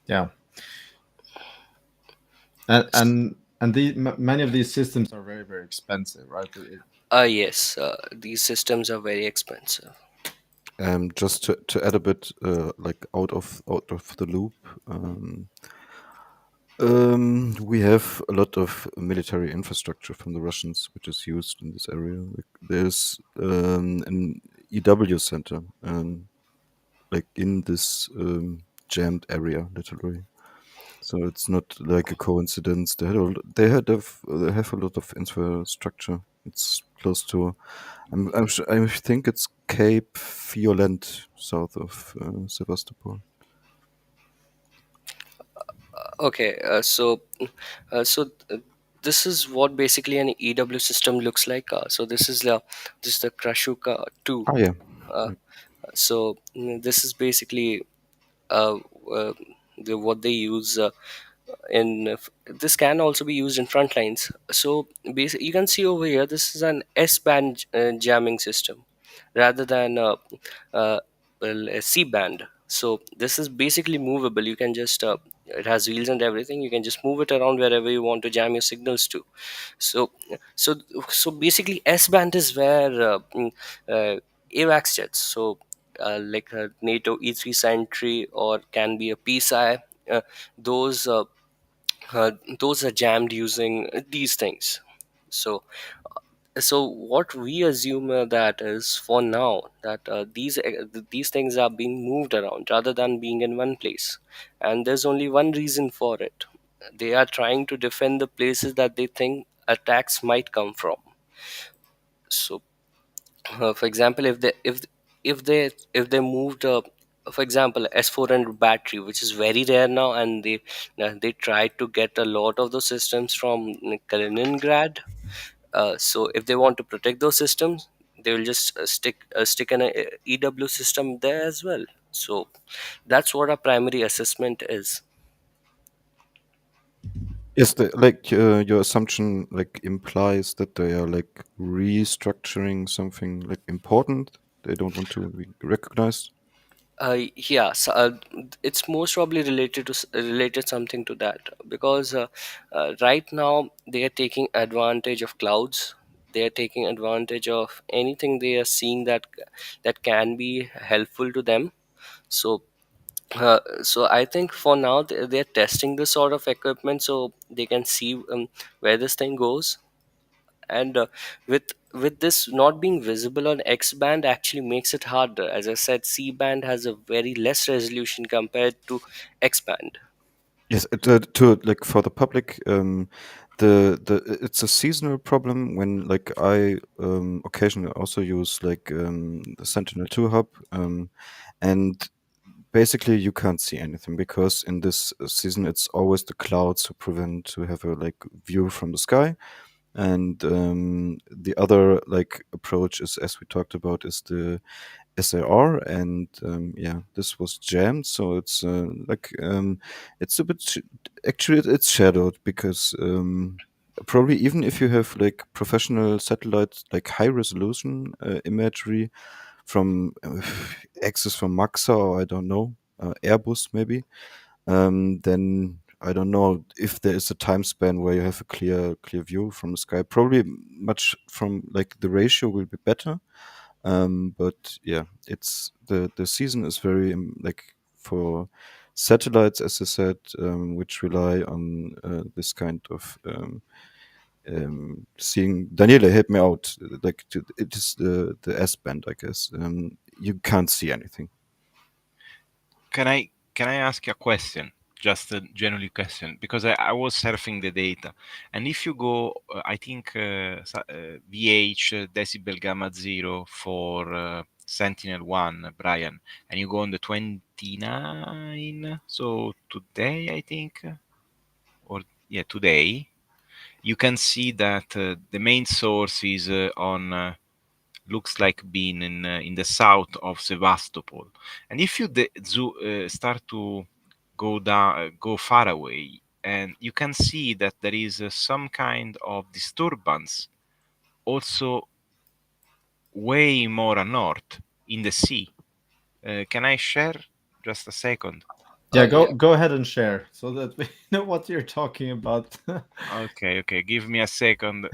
Yeah. And many of these systems are very, very expensive, right? Yes, these systems are very expensive. just to add a bit, like out of the loop, we have a lot of military infrastructure from the Russians, which is used in this area. Like, there's an EW center, like in this jammed area, literally. So it's not like a coincidence. They have a lot of infrastructure. It's close to. I think it's Cape Violent, south of Sevastopol. Okay, this is what basically an EW system looks like. This is the Krashuka 2. Ah, yeah. Uh, Right. this is basically uh, uh, what they use this can also be used in front lines. So basically, you can see over here, this is an S-band jamming system rather than uh, a C-band. So this is basically movable. You can just it has wheels and everything. You can just move it around wherever you want to jam your signals to. So so so basically, S-band is where AWACS jets. So like a NATO E3 Sentry or can be a PSI. Uh, those uh, those are jammed using these things. So what we assume that is for now that these things are being moved around rather than being in one place, and there's only one reason for it. They are trying to defend the places that they think attacks might come from. So for example, if they moved for example S400 battery, which is very rare now, and they tried to get a lot of those systems from Kaliningrad. So if they want to protect those systems, they will just stick an EW system there as well. So that's what our primary assessment is. Is the like your assumption like implies that they are like restructuring something like important? They don't want to be recognized. Yeah, so, it's most probably related to related something to that, because right now they are taking advantage of clouds. They are taking advantage of anything they are seeing that can be helpful to them. So I think for now they're testing this sort of equipment so they can see where this thing goes. And with this not being visible on X band actually makes it harder. As I said, C band has a very less resolution compared to X band. Yes, to like for the public, the it's a seasonal problem when like I occasionally also use like the Sentinel-2 hub, and basically you can't see anything because in this season it's always the clouds who prevent to have a like view from the sky. And the other like approach is, as we talked about, is the SAR, and yeah, this was jammed, so it's a bit actually it's shadowed because probably even if you have like professional satellites, like high resolution imagery from access from Maxa, or I don't know, Airbus maybe, then I don't know if there is a time span where you have a clear view from the sky. Probably much from like the ratio will be better. But yeah, it's the season is very like for satellites, as I said, which rely on this kind of seeing. Daniele, help me out. Like it is the S band, I guess. You can't see anything. Can I ask you a question? Just a general question, because I was surfing the data, and if you go, I think VH decibel gamma 0 for Sentinel-1, Brian, and you go on the 29, so today I think, or yeah, today, you can see that the main source is on looks like being in the south of Sevastopol. And if you start to go down, go far away, and you can see that there is some kind of disturbance also way more north in the sea. Can I share just a second? Yeah, Yeah. go ahead and share so that we know what you're talking about. Okay, give me a second.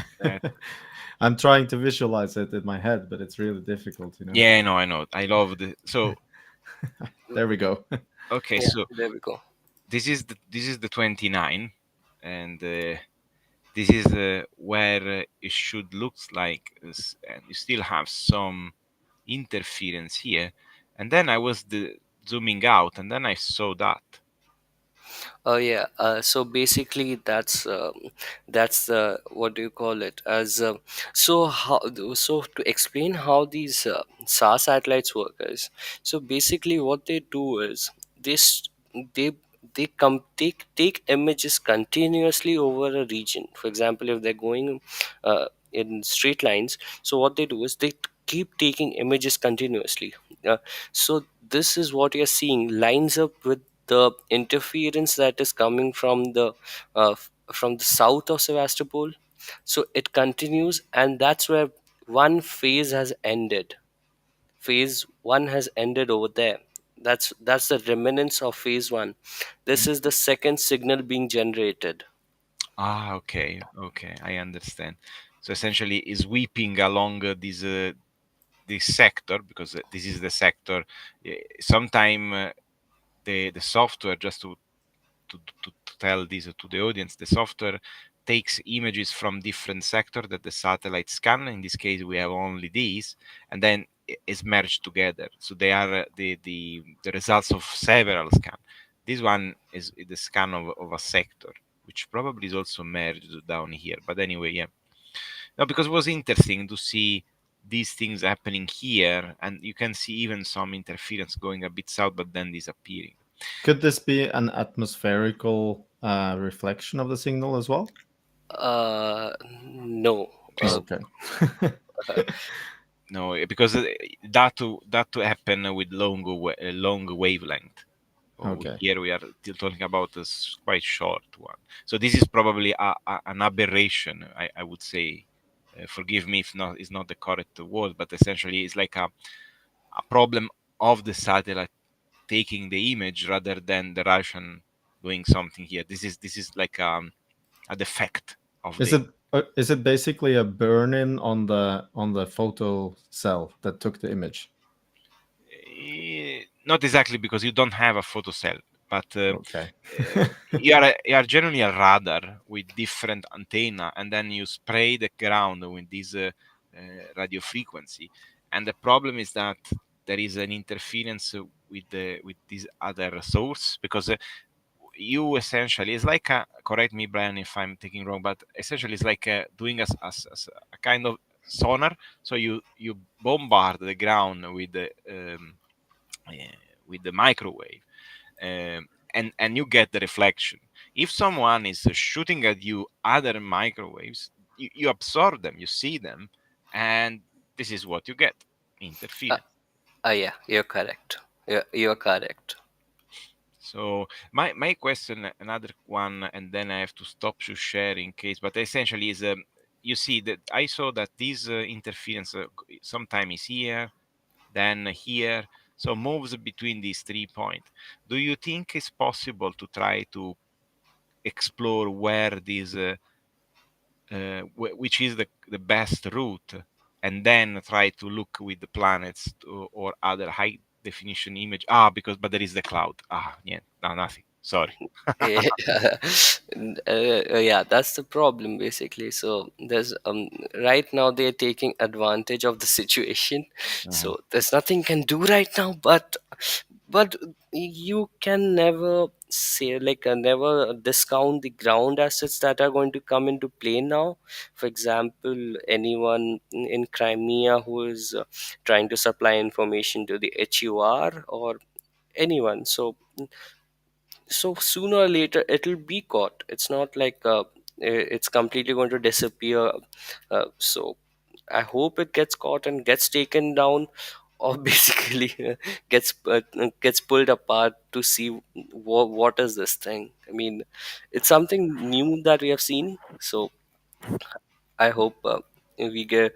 I'm trying to visualize it in my head, but it's really difficult, Yeah, I know. I love the so. There we go. Okay, Yeah, so there we go. this is the 29, and this is where it should looks like, and you still have some interference here. And then I was zooming out, and then I saw that. Oh yeah. So basically, that's what do you call it? As so how so to explain how these SAR satellites work is, so basically what they do is they take images continuously over a region. For example, if they're going in straight lines, so what they do is they keep taking images continuously. Uh, so this is what you're seeing lines up with the interference that is coming from the south of Sevastopol. So it continues, and that's where one phase has ended. Phase one has ended over there. That's the remnants of phase one. This is the second signal being generated. Ah, okay, okay, I understand. So essentially, is sweeping along this sector, because this is the sector. Sometime the software, just to tell this to the audience, the software takes images from different sector that the satellite scan. In this case, we have only these, and then is merged together. So they are the results of several scan. This one is the scan of a sector, which probably is also merged down here. But anyway, yeah. No, because it was interesting to see these things happening here, and you can see even some interference going a bit south, but then disappearing. Could this be an atmospherical reflection of the signal as well? No. Okay. No, because that to happen with long wavelength. Okay. Here we are still talking about a quite short one. So this is probably an aberration, I would say. Forgive me if not is not the correct word, but essentially it's like a problem of the satellite taking the image rather than the Russian doing something here. This is like a defect of Is the. it basically a burn-in on the photo cell that took the image? Not exactly, because you don't have a photo cell, but Okay. you are generally a radar with different antenna, and then you spray the ground with this radio frequency. And the problem is that there is an interference with this other source, because you essentially, it's like correct me, Brian, if I'm taking wrong, but essentially it's like doing as a kind of sonar. So you bombard the ground with the microwave, and you get the reflection. If someone is shooting at you other microwaves, you absorb them, you see them, and this is what you get: Uh, interference. yeah, you're correct. You're correct. So my question, another one, and then I have to stop to share in case. But essentially, is you see that I saw that this interference sometime is here, then here, so moves between these 3 points. Do you think it's possible to try to explore where this, which is the best route, and then try to look with the planets or other high definition image? Because but there is the cloud. Yeah, no, nothing. Sorry. Yeah, yeah, that's the problem basically. So there's right now they're taking advantage of the situation. Uh-huh. So there's nothing can do right now, but you can never say like never discount the ground assets that are going to come into play now. For example, anyone in Crimea who is trying to supply information to the HUR or anyone. So sooner or later it'll be caught. It's not like it's completely going to disappear. So I hope it gets caught and gets taken down, or basically gets pulled apart to see what is this thing. I mean, it's something new that we have seen. So I hope we get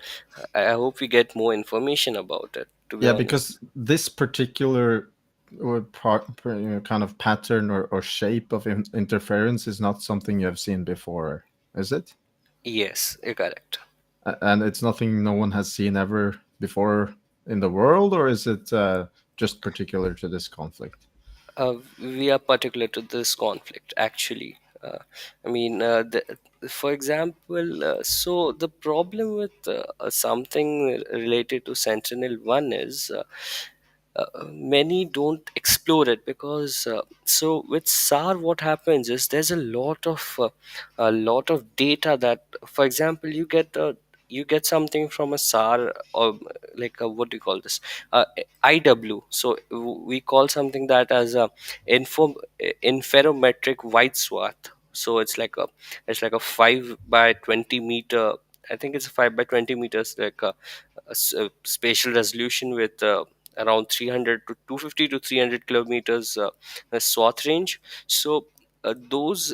I hope we get more information about it, to be Yeah, honest. because this particular kind of pattern or shape of interference is not something you have seen before, is it? Yes, you're correct. And it's nothing no one has seen ever before in the world, or is it just particular to this conflict? We are particular to this conflict, actually. I mean, for example, so the problem with something related to Sentinel 1 is many don't explore it because so with SAR what happens is there's a lot of data that, for example, you get something from a SAR, or like a, what do you call this, uh, IW. So we call something that as a inferometric white swath. So it's like a 5 by 20 meter, I think it's 5 by 20 meters, like a spatial resolution with around 300 to 250 to 300 kilometers swath range. So those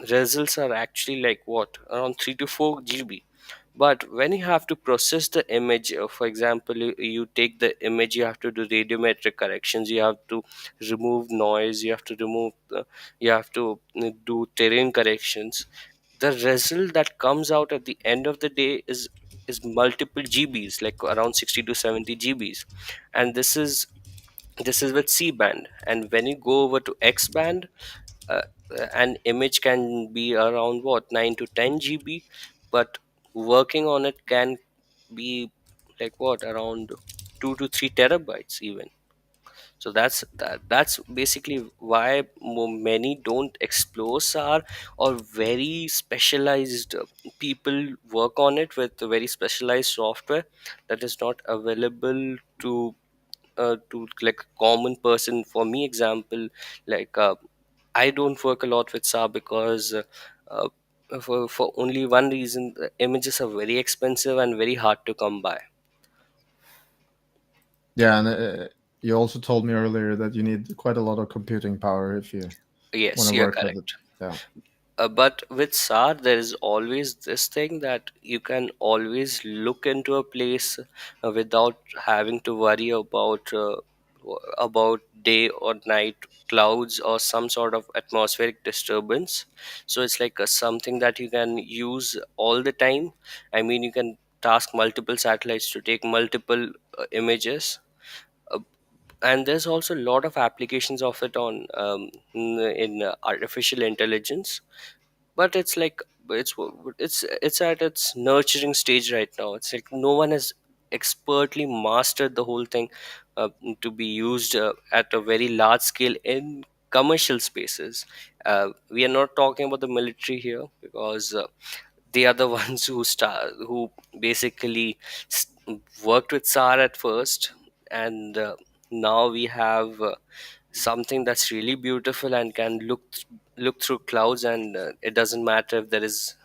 results are actually like what, around 3 to 4 GB. But when you have to process the image, for example, you take the image, you have to do radiometric corrections, you have to remove noise, you have to do terrain corrections. The result that comes out at the end of the day is multiple GBs, like around 60 to 70 GBs. And this is with C band. And when you go over to X band, uh, an image can be around what, 9 to 10 GB, but working on it can be like what, around 2 to 3 terabytes even. So that's basically why many don't explore SAR, or very specialized people work on it with very specialized software that is not available to like a common person. For me example, like I don't work a lot with SAR because uh, for only one reason: the images are very expensive and very hard to come by. Yeah, and you also told me earlier that you need quite a lot of computing power if you want Yes, to you're work with it. correct. Yeah. But with SAR, there is always this thing that you can always look into a place without having to worry about day or night clouds or some sort of atmospheric disturbance. So it's like something that you can use all the time. I mean, you can task multiple satellites to take multiple images. Uh, and there's also a lot of applications of it on in artificial intelligence, but it's like it's at its nurturing stage right now. It's like no one has expertly mastered the whole thing to be used at a very large scale in commercial spaces. We are not talking about the military here because they are the ones who basically worked with SAR at first, and now we have something that's really beautiful and can look through clouds, and it doesn't matter if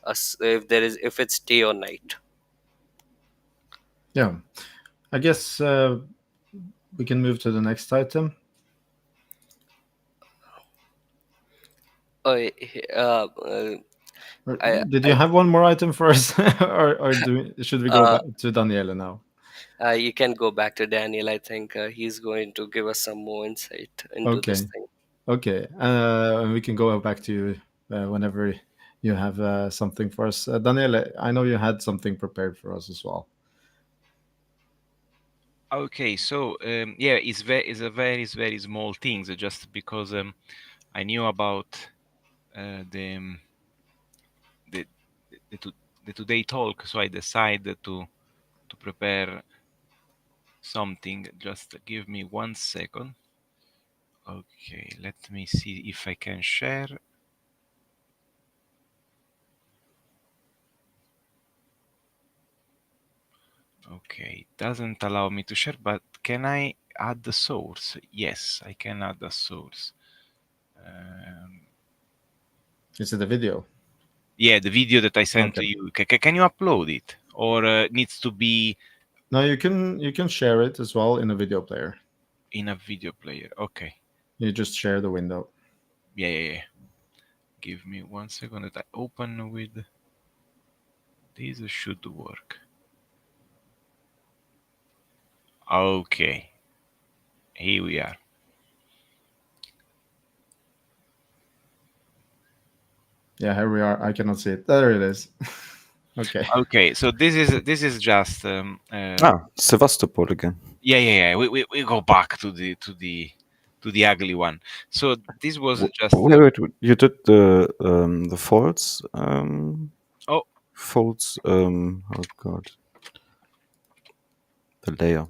if it's day or night. Yeah. I guess we can move to the next item. uh, uh, uh, Or I, did you I have one more item for us, or should we go uh, back to Daniele now? you can go back to Daniel. I think he's going to give us some more insight into this Okay. thing. Okay. We can go back to you whenever you have something for us. Daniele, I know you had something prepared for us as well. Okay, so yeah, it's a very small thing. So just because I knew about the the, to, the today talk, so I decided to prepare something. Just give me 1 second. Okay, let me see if I can share. Okay, doesn't allow me to share, but can I add the source? Yes, I can add the source. Is it a video? Yeah, the video that I sent to Okay. you. Can you upload it, or needs to be No, you can share it as well in a video player. in a video player? Okay. You just share the window. Yeah. Give me 1 second that I open with this should work. Okay, here we are. Yeah, here we are. I cannot see it. There it is. Okay. Okay, so this is just Sevastopol again. yeah. We go back to the ugly one. So this was just Wait, you did the folds oh folds oh god, the layer.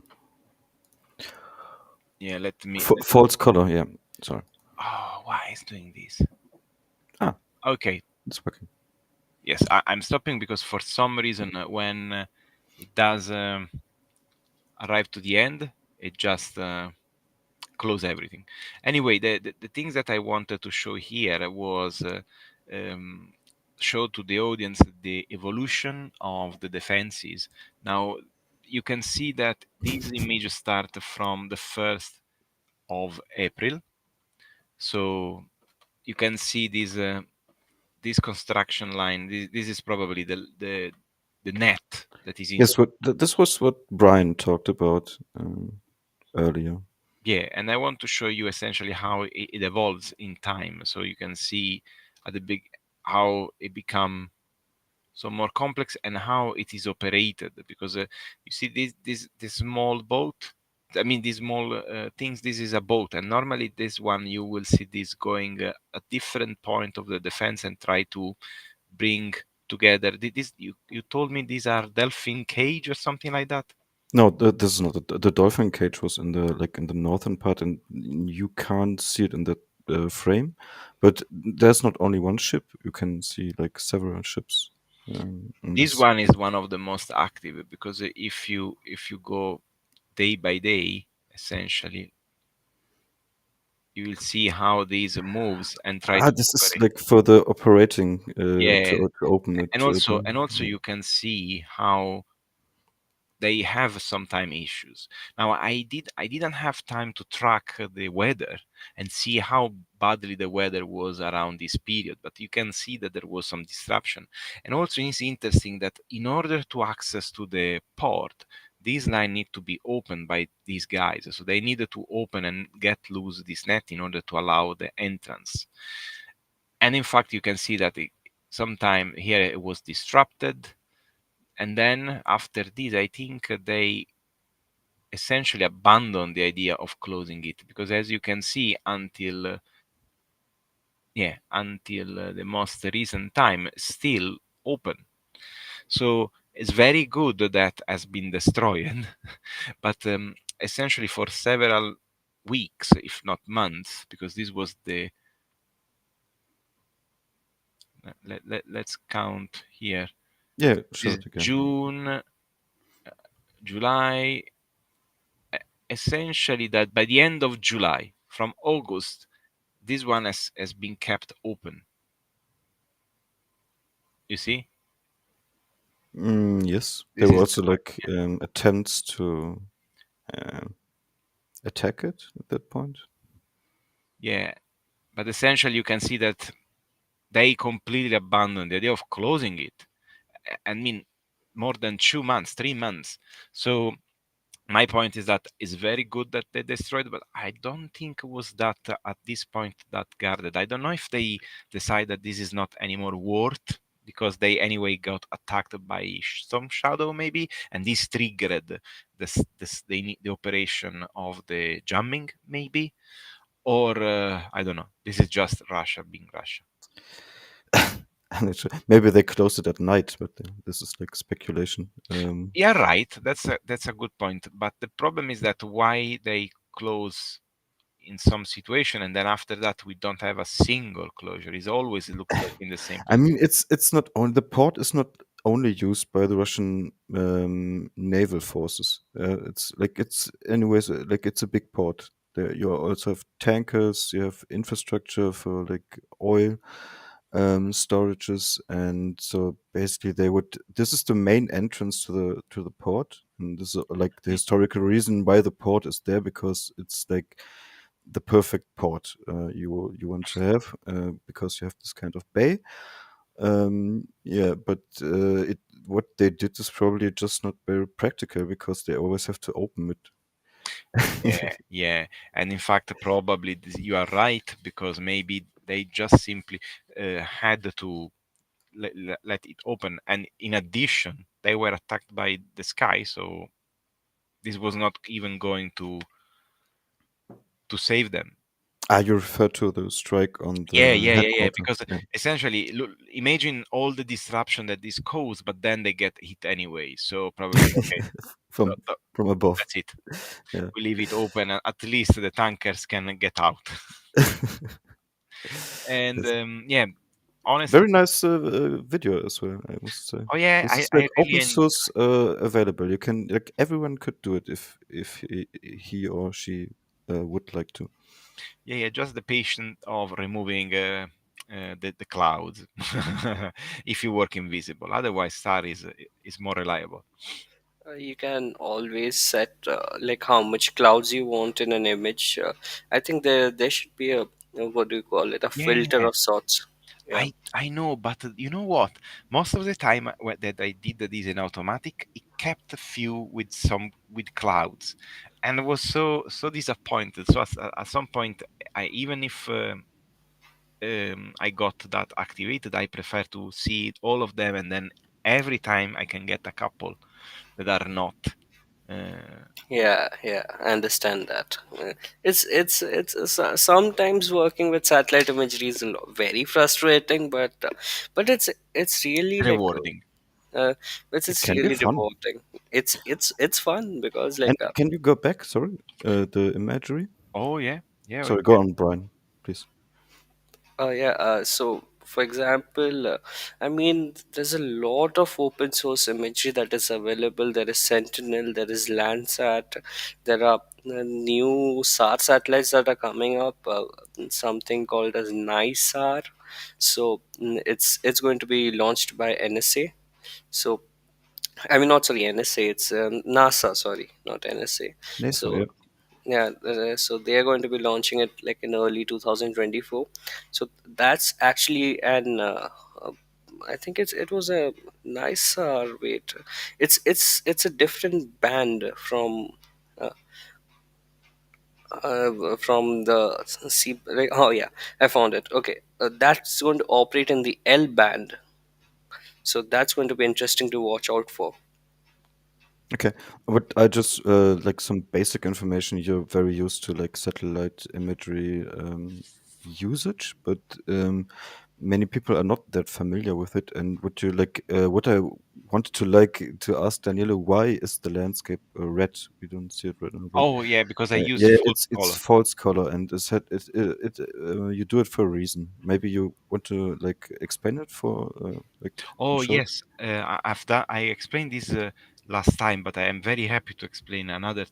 Yeah, let me. False color. Yeah. Sorry. Oh, why is doing this? Ah, Okay. it's working. Yes, I'm stopping because for some reason when it does arrive to the end, it just close everything. Anyway, the things that I wanted to show here was um, show to the audience the evolution of the defenses. Now you can see that these images start from the 1st of April. So you can see this construction line. This is probably the net that is in. Yes. This was what Brian talked about earlier. Yeah, and I want to show you essentially how it evolves in time. So you can see at the big how it become so more complex and how it is operated. Because you see this small boat. I mean, these small things. This is a boat, and normally this one you will see this going a different point of the defense and try to bring together. This you told me these are dolphin cage or something like that. No, this is not the dolphin cage was in the northern part, and you can't see it in that frame. But there's not only one ship; you can see like several ships. In This this. one is one of the most active because if you go day by day, essentially, you will see how these moves and try to This is operate. like for the operating Yeah, to open it. and also Yeah. you can see how they have sometime issues. Now I didn't have time to track the weather and see how badly the weather was around this period, but you can see that there was some disruption. And also it's interesting that in order to access to the port, this line need to be opened by these guys. So they needed to open and get loose this net in order to allow the entrance. And in fact, you can see that sometime here it was disrupted. And then after this, I think they essentially abandoned the idea of closing it because, as you can see, until the most recent time, still open. So it's very good that has been destroyed, but essentially for several weeks, if not months, because this was the let's count here. Yeah, show This it again. June, July, essentially that by the end of July, from August, this one has been kept open. You see? Yes, This there were is also like attempts to attack it at that point. yeah, but essentially you can see that they completely abandoned the idea of closing it. I mean, more than 2 months, 3 months. So my point is that it's very good that they destroyed, but I don't think it was that at this point that guarded. I don't know if they decide that this is not anymore worth because they anyway got attacked by some shadow maybe, and this triggered the operation of the jamming maybe, or I don't know. This is just Russia being Russia. And maybe they closed it at night, but this is like speculation. Yeah, right. That's a good point. But the problem is that why they close in some situation and then after that we don't have a single closure. It always looks like in the same I place. mean, it's not only the port is not only used by the Russian naval forces. It's anyways like it's a big port. There you also have tankers. You have infrastructure for like oil storages, and so basically they would. This is the main entrance to the port, and this is like the historical reason why the port is there because it's like the perfect port you want to have because you have this kind of bay. Yeah, but it what they did is probably just not very practical because they always have to open it. Yeah. And in fact, probably you are right because maybe they just simply had to let it open. And in addition, they were attacked by the sky, so this was not even going to save them. You refer to the strike on Yeah, the headquarter. because Yeah. essentially, look, imagine all the disruption that this caused, but then they get hit anyway. So probably okay. From from above. That's it. Yeah. We leave it open. At least the tankers can get out. And Yes. honestly, Very nice video as well, I must say. oh yeah, This is I like really open source available. You can, like, everyone could do it if he or she would like to. yeah, just the patient of removing the clouds if you work invisible. Otherwise, star is more reliable. You can always set like how much clouds you want in an image. I think there should be a what do you call it? A filter Yeah, of sorts. Yeah. I know, but you know what? Most of the time that I did this in automatic, it kept a few with clouds, and I was so disappointed. So at some point, I even if I got that activated, I prefer to see all of them, and then every time I can get a couple that are not. Yeah, yeah, I understand that. Sometimes working with satellite imagery is very frustrating, but it's really like Rewarding. It it's can be really fun. rewarding. It's fun because And like can you go back? Sorry, the imagery. Oh yeah, yeah. Sorry, go on, Brian, please. yeah. So, for example, I mean, there's a lot of open source imagery that is available. There is Sentinel, there is Landsat, there are new SAR satellites that are coming up. Something called as NISAR. So it's going to be launched by NSA. So I mean, not sorry, NSA. It's NASA. Sorry, not NSA. Nesa, So yeah. yeah, so they are going to be launching it like in early 2024. So that's actually an I think it was a nice wait, it's a different band uh, from the C, like, oh yeah, I found it. Okay, that's going to operate in the L band, so that's going to be interesting to watch out for. Okay, but I just like some basic information. You're very used to like satellite imagery usage, but many people are not that familiar with it. And would you like what I wanted to like to ask Daniela, why is the landscape red? We don't see it red on the board. Oh yeah, because I use Yeah, full it's color. false color, and you do it for a reason. Maybe you want to like explain it for like in Oh short. yes, I've done. I explained this last time, but I am very happy to explain another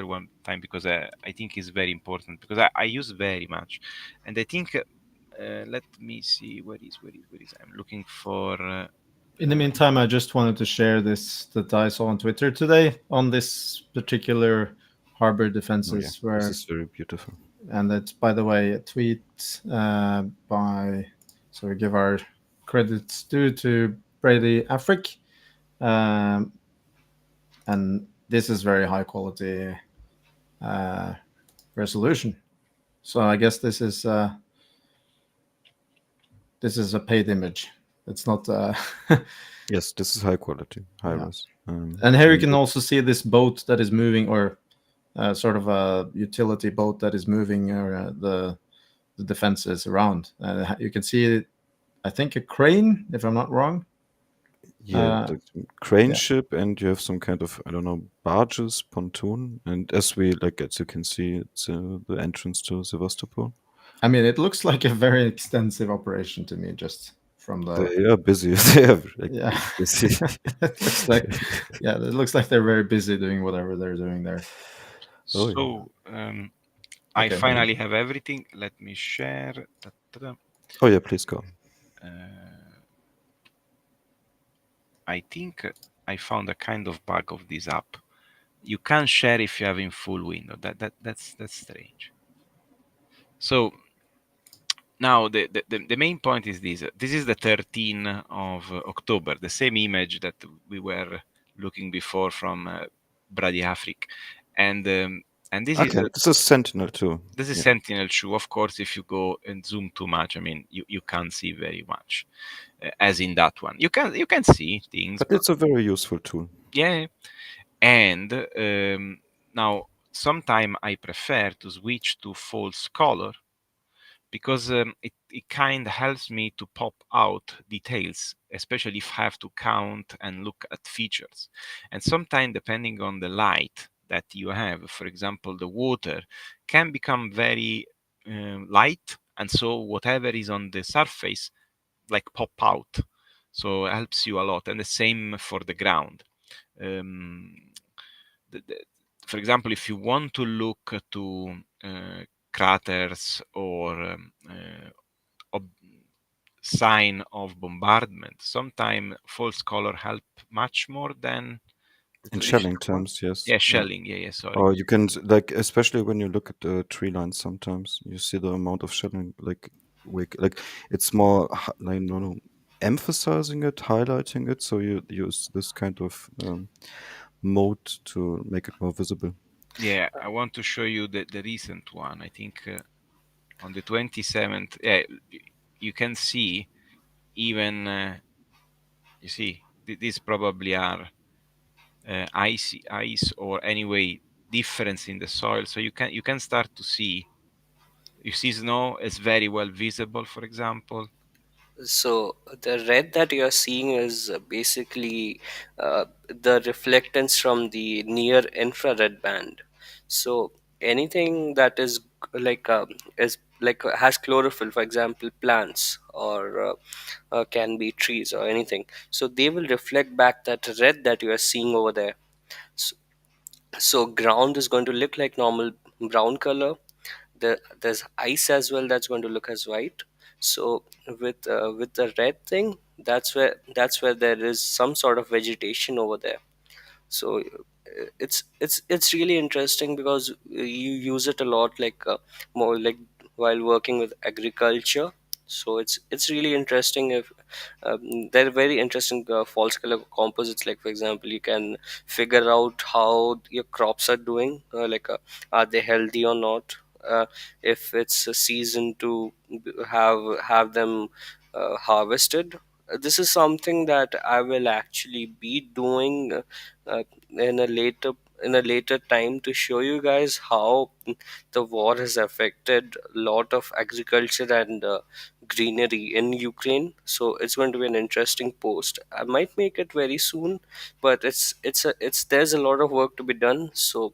one time because I think it's very important because I use very much, and I think let me see where is I'm looking for. In the meantime, I just wanted to share this that I saw on Twitter today on this particular harbor Oh yeah, defenses this where, is very beautiful. and it's, by the way, a tweet by, so we give our credits due to Brady Afric, um, and this is very high quality uh, resolution. So I guess this is a paid image. It's not. Yes, this is high quality, high Yeah. res. And here you can also see this boat that is moving, or sort of a utility boat that is moving, or the defenses around. You can see, I think, a crane, if I'm not wrong. Yeah, the crane yeah. ship, and you have some kind of, I don't know, barges, pontoon, and as you can see, it's the entrance to Sevastopol. I mean, it looks like a very extensive operation to me, just from the. They are busy. They are like Yeah, busy. it looks like, yeah, it looks like they're very busy doing whatever they're doing there. Oh, yeah. So I Okay. finally have everything. Let me share. Da-da-da. Oh yeah, please go. I think I found a kind of bug of this app. You can't share if you have in full window. That's strange. So now the main point is this. This is the 13th of October, the same image that we were looking before from Brady Afric, and this Okay, is this is Sentinel too. this is Yeah. Sentinel-2. Of course, if you go and zoom too much, I mean, you can't see very much, as in that one. You can see things, But it's a very useful tool. yeah. And now, sometime I prefer to switch to false color because it kind of helps me to pop out details, especially if I have to count and look at features. And sometimes, depending on the light that you have. For example, the water can become very light, and so whatever is on the surface like pop out. So it helps you a lot, and the same for the ground. Um, the, the, for example, if you want to look to craters or sign of bombardment, sometimes false color help much more than the In shelling traditional one. terms, yes. Yeah, shelling. Yeah, sorry. Or you can like, especially when you look at the tree lines, sometimes you see the amount of shelling, like it's more like, no, emphasizing it, highlighting it. So you use this kind of mode to make it more visible. Yeah, I want to show you the recent one. I think on the 27th, yeah, you can see even, you see, these probably are ice or anyway difference in the soil. So you can start to see, you see snow is very well visible, for example. So the red that you're seeing is basically the reflectance from the near infrared band. So anything that is like has chlorophyll, for example, plants or can be trees or anything. So they will reflect back that red that you are seeing over there. So, so ground is going to look like normal brown color. There's ice as well that's going to look as white. So with the red thing, that's where there is some sort of vegetation over there. So it's really interesting because you use it a lot, like more like while working with agriculture. So it's really interesting. If they're very interesting false color composites, like for example you can figure out how your crops are doing, are they healthy or not, if it's a season to have them harvested. This is something that I will actually be doing in a later time to show you guys how the war has affected a lot of agriculture and greenery in Ukraine. So it's going to be an interesting post. I might make it very soon, but it's there's a lot of work to be done. So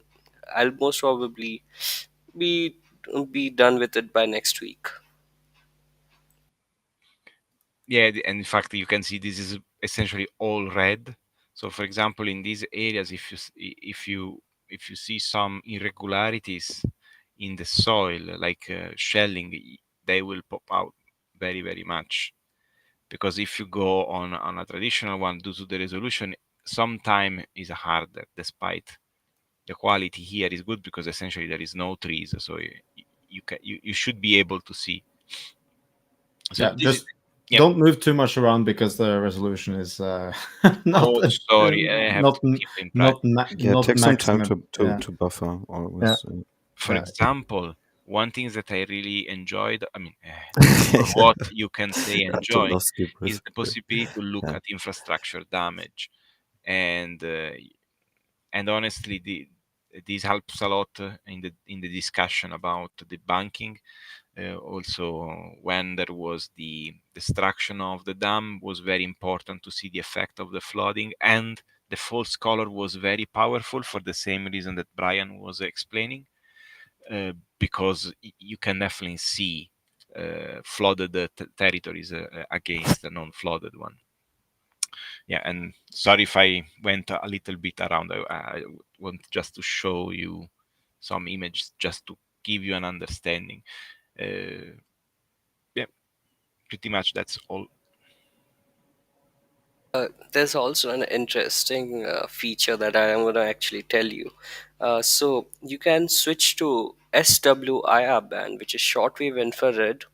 I'll most probably be done with it by next week. Yeah, and in fact you can see this is essentially all red. So for example, in these areas, if you see some irregularities in the soil, like shelling, they will pop out very much. Because if you go on a traditional one, due to the resolution, sometime is harder, despite the quality here is good because essentially there is no trees, so you should be able to see. So Yeah, this is, just yeah. don't move too much around because the resolution is not Oh, sorry, I have not to keep in practice. Yeah, not take some time maximum. to buffer Yeah. always. For Yeah. example, one thing that I really enjoyed, I mean, for Yeah. what you can say enjoy, Tolosky is the basically. possibility to look Yeah. at infrastructure damage, and honestly, this helps a lot in the discussion about the banking. Also, when there was the destruction of the dam, was very important to see the effect of the flooding, and the false color was very powerful for the same reason that Brian was explaining, because you can definitely see flooded territories against the non-flooded one. Yeah, and sorry if I went a little bit around. I want just to show you some images just to give you an understanding. Yeah, pretty much that's all. There's also an interesting feature that I am going to actually tell you. So you can switch to SWIR band, which is shortwave infrared.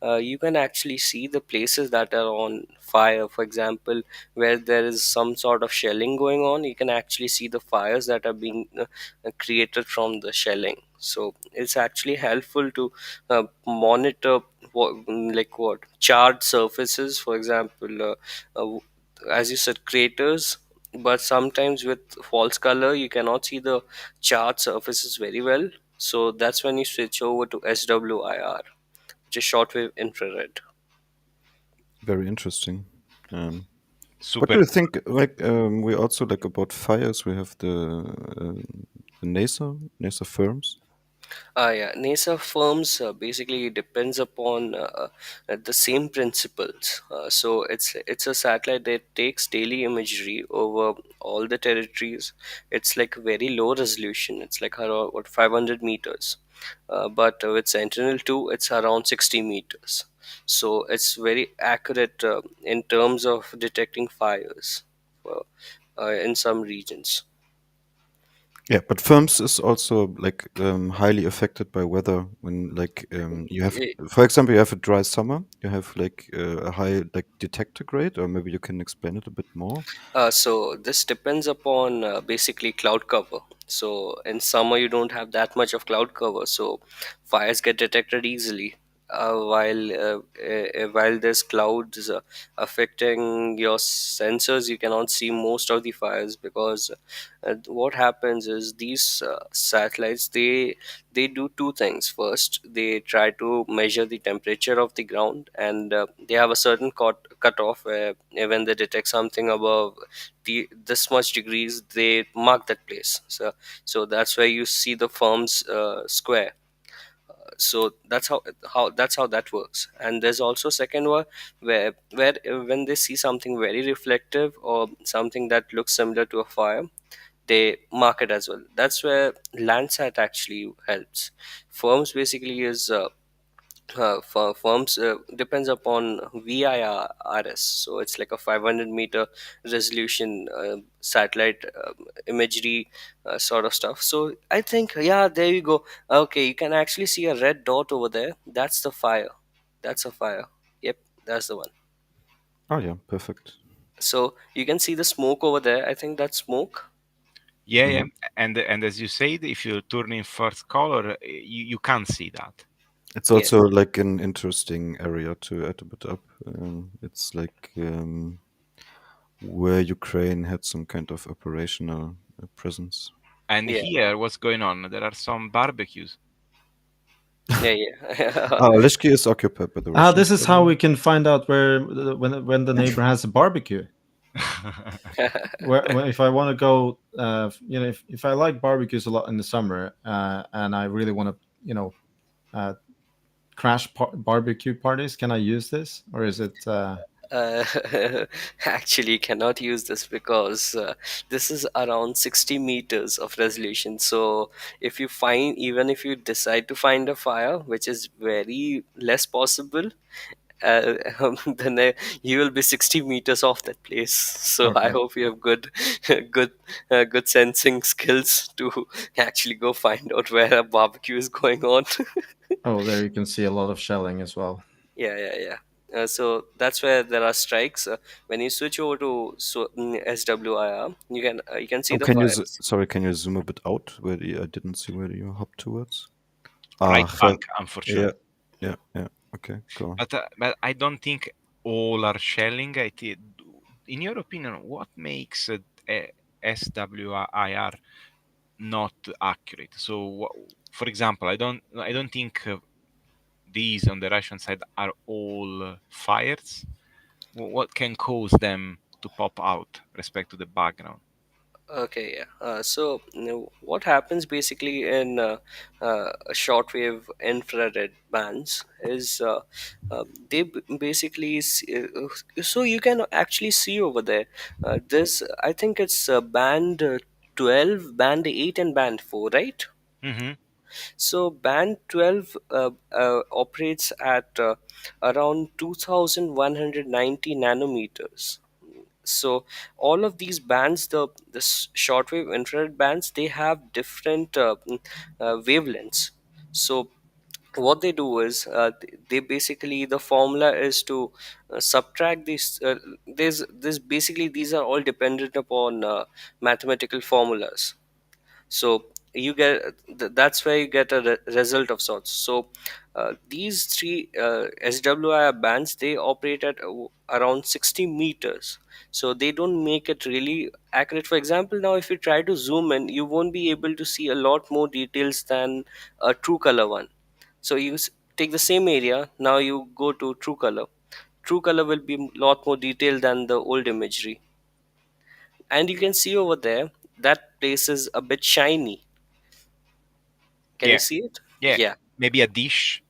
You can actually see the places that are on fire. For example, where there is some sort of shelling going on, you can actually see the fires that are being created from the shelling. So it's actually helpful to monitor what charred surfaces, for example. As you said, craters, but sometimes with false color you cannot see the chart surfaces very well. So that's when you switch over to SWIR, which is shortwave infrared. Very interesting. What Super do you cool. think? Like, we also like about fires. We have the NASA firms? Yeah, NASA firms basically depends upon the same principles. So it's a satellite that takes daily imagery over all the territories. It's like very low resolution. It's like around what 500 meters, but with Sentinel-2, it's around 60 meters. So it's very accurate in terms of detecting fires uh, in some regions. Yeah, but firms is also like highly affected by weather. When like you have, for example, you have a dry summer, you have like a high like detector grade, or maybe you can explain it a bit more. So this depends upon basically cloud cover. So in summer you don't have that much of cloud cover, so fires get detected easily. While there's clouds affecting your sensors, you cannot see most of the fires because what happens is these satellites they do two things. First, they try to measure the temperature of the ground, and they have a certain cutoff where when they detect something above this much degrees, they mark that place. So that's where you see the firm's square. So that's how that works. And there's also second one where when they see something very reflective or something that looks similar to a fire, they mark it as well. That's where Landsat actually helps. Firms basically is for firms depends upon VIRS, so it's like a 500-meter resolution satellite imagery sort of stuff. So I think, yeah, there you go. Okay, you can actually see a red dot over there. That's the fire. That's a fire. Yep, that's the one. Oh yeah, perfect. So you can see the smoke over there. I think that's smoke. Yeah, yeah. Mhm. And as you said, if you turn in first color, you can't see that. It's Yes. also like an interesting area to add a bit up. It's like where Ukraine had some kind of operational presence. And Yeah. here, what's going on? There are some barbecues. Yeah. Yeah. Lishki is occupied by the Ah, Russians, this is by the how way. we can find out when the neighbor has a barbecue. If I want to go, if I like barbecues a lot in the summer, and I really want to, uh, crash barbecue parties, can I use this, or is it? uh, Actually cannot use this because this is around 60 meters of resolution. So if you find, even if you decide to find a fire, which is very less possible, uh, then you will be 60 meters off that place. So I Okay. hope you have good good sensing skills to actually go find out where a barbecue is going on. Oh, there you can see a lot of shelling as well. Yeah, yeah, yeah. So that's where there are strikes. When you switch over to SWIR, you can see Oh, the can you fires. sorry? Can you zoom a bit out? I didn't see where you hop towards. Right Ge- bank, yeah, unfortunately. yeah. Okay, go on. But I don't think all are shelling. In your opinion, what makes SWIR not accurate? So, for example, I don't think these on the Russian side are all fires. What can cause them to pop out respect to the background? Okay, yeah. So what happens basically in shortwave infrared bands is basically so you can actually see over there. This I think it's band 12, band 8, and band 4, right? Hmm. So band 12 operates at around 2190 nanometers. So all of these bands, the shortwave infrared bands, they have different wavelengths. So what they do is they basically, the formula is to subtract these there's basically, these are all dependent upon mathematical formulas. So you get that's where you get a result of sorts. So these three SWIR bands, they operate at around 60 meters, so they don't make it really accurate. For example, now if you try to zoom in, you won't be able to see a lot more details than a true color one. So take the same area, now you go to true color. True color will be a lot more detailed than the old imagery, and you can see over there that place is a bit shiny. Can you Yeah, see it? yeah. Yeah, Maybe a dish.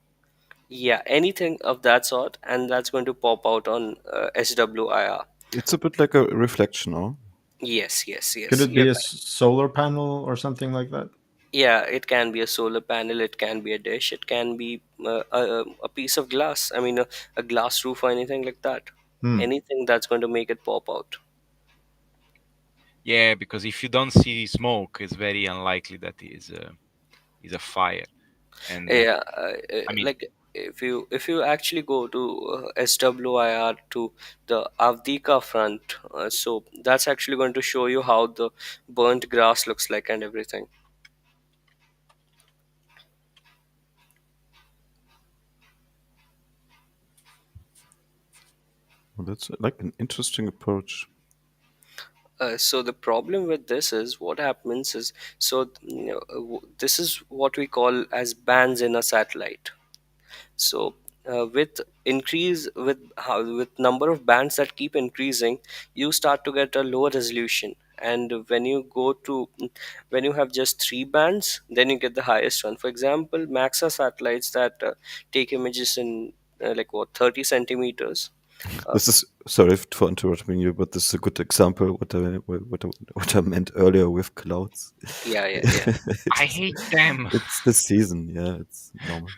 yeah, anything of that sort, and that's going to pop out on SWIR. It's a bit like a reflection, or Yes, yes, Could yes. it be a solar panel or something like that? Yeah, it can be a solar panel, it can be a dish, it can be a piece of glass. I mean, a glass roof or anything like that. Hmm. Anything that's going to make it pop out. Yeah, because if you don't see smoke, it's very unlikely that is a fire. And Yeah, I mean, like if you actually go to SWIR to the Avdika front, so that's actually going to show you how the burnt grass looks like and everything. well, that's like an interesting approach. So the problem with this is what happens is, so this is what we call as bands in a satellite. So with increase with how with number of bands that keep increasing, you start to get a lower resolution. And when you have just three bands, then you get the highest one. For example, Maxa satellites that take images in like what 30 centimeters. Uh, This is sorry for interrupting you, but this is a good example what I meant earlier with clouds. yeah, yeah, yeah. I it's, hate them. it's the season, yeah, it's normal.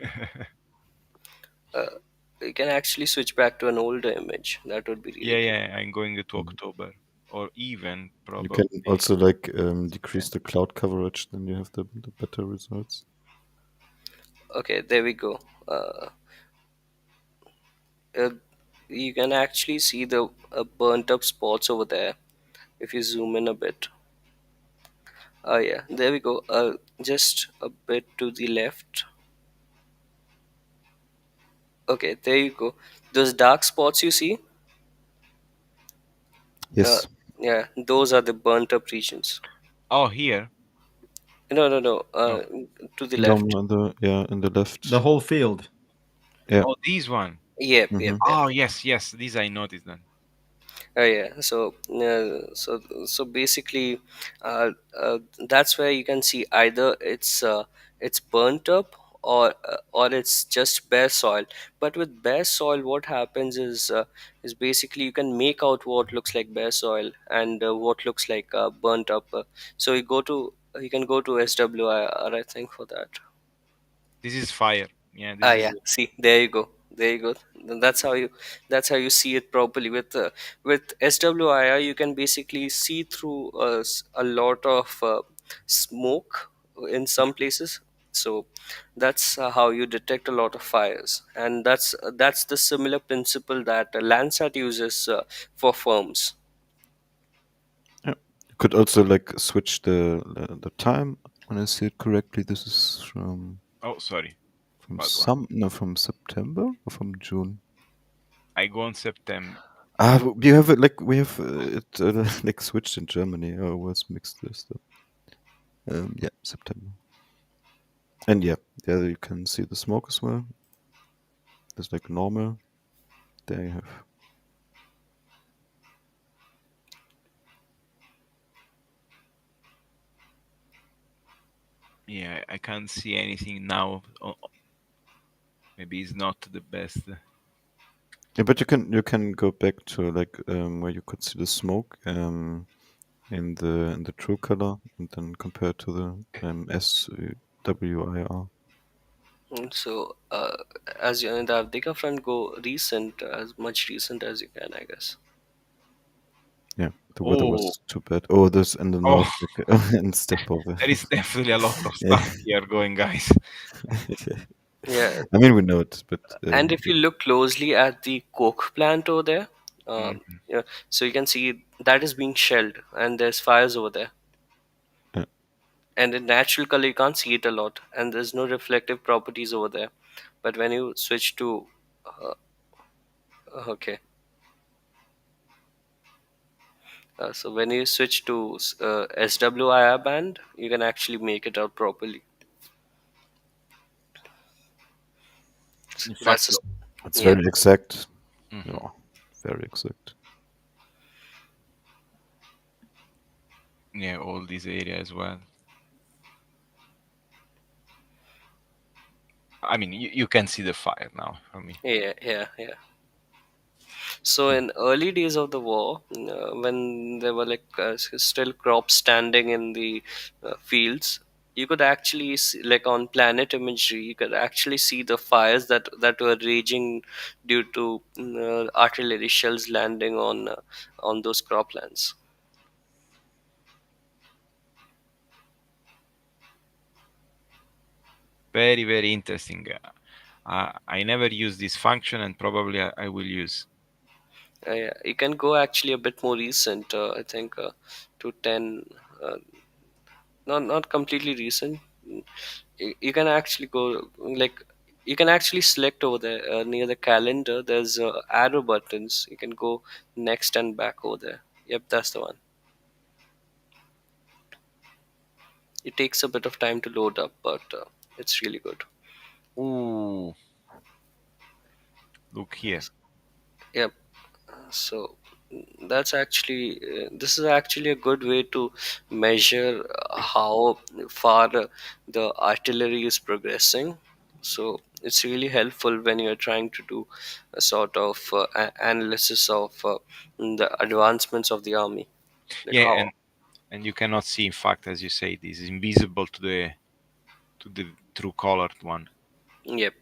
You can actually switch back to an older image. That would be Yeah, really good. yeah. I'm going to Mm. October, or even You can probably also like decrease the September. cloud coverage, then you have the better results. Okay, there we go. Uh, you can actually see the burnt up spots over there if you zoom in a bit. Oh yeah, there we go. Just a bit to the left. Okay, there you go. Those dark spots you see, uh, Yes. yeah, those are the burnt up regions. Oh, here. No, no, no. Oh, To the No, left. on the in the The left. whole field. Yeah. oh, this one. Yep, yep, Hmm. yep. Oh, yes, yes. This I noticed then. Oh yeah. So basically, uh, that's where you can see either it's burnt up or it's just bare soil. But with bare soil, what happens is basically you can make out what looks like bare soil and what looks like burnt up. So you can go to SWIR, I think, for that. This is fire. Yeah, Ah, this is yeah. See, there you go. There you go. Then that's how you see it properly. With SWIR, you can basically see through a lot of smoke in some places. So that's how you detect a lot of fires, and that's the similar principle that Landsat uses for firms. Yeah. You could also like switch the time. When I see it correctly, this is Oh, sorry. from Bad one. from September or from June. I go on September. You have it like we have it like switched in Germany. I always mixed this up. Yeah, September. And yeah, there you can see the smoke as well. It's like normal. There you have. Yeah, I can't see anything now. Maybe it's not the best. Yeah, but you can go back to like where you could see the smoke in the true color and then compare to the SWIR. So as you in the Avdika front, go recent as much recent as you can, I guess. Yeah, the weather Oh, was too bad. Oh, there's in the oh, north like, and step over. there is definitely a lot of Yeah. stuff here going, guys. Yeah, I mean, we know it, but and if you look closely at the coke plant over there, Mhm. yeah, so you can see that is being shelled, and there's fires over there. yeah. And in natural color, you can't see it a lot, and there's no reflective properties over there. But when you switch to, uh, okay, so when you switch to SWIR band, you can actually make it out properly. In fact, That's just, It's yeah. very exact. mhm. Yeah, very exact. Yeah, all this area as well. I mean, you can see the fire now for me. Yeah, yeah, yeah. So in early days of the war, when there were like still crops standing in the fields, you could actually see, like on planet imagery, you could actually see the fires that were raging due to artillery shells landing on those croplands. Very, very interesting. I never use this function, and probably I will use. Yeah, you can go actually a bit more recent. I think to 10. Not completely recent. You can actually go like you can actually select over there near the calendar. There's arrow buttons. You can go next and back over there. Yep, that's the one. It takes a bit of time to load up, but it's really good. Ooh, look here. Yep. So that's actually this is actually a good way to measure how far the artillery is progressing. So it's really helpful when you're trying to do a sort of analysis of the advancements of the army, like Yeah, how. and you cannot see, in fact, as you say, this is invisible to the true colored one. Yep.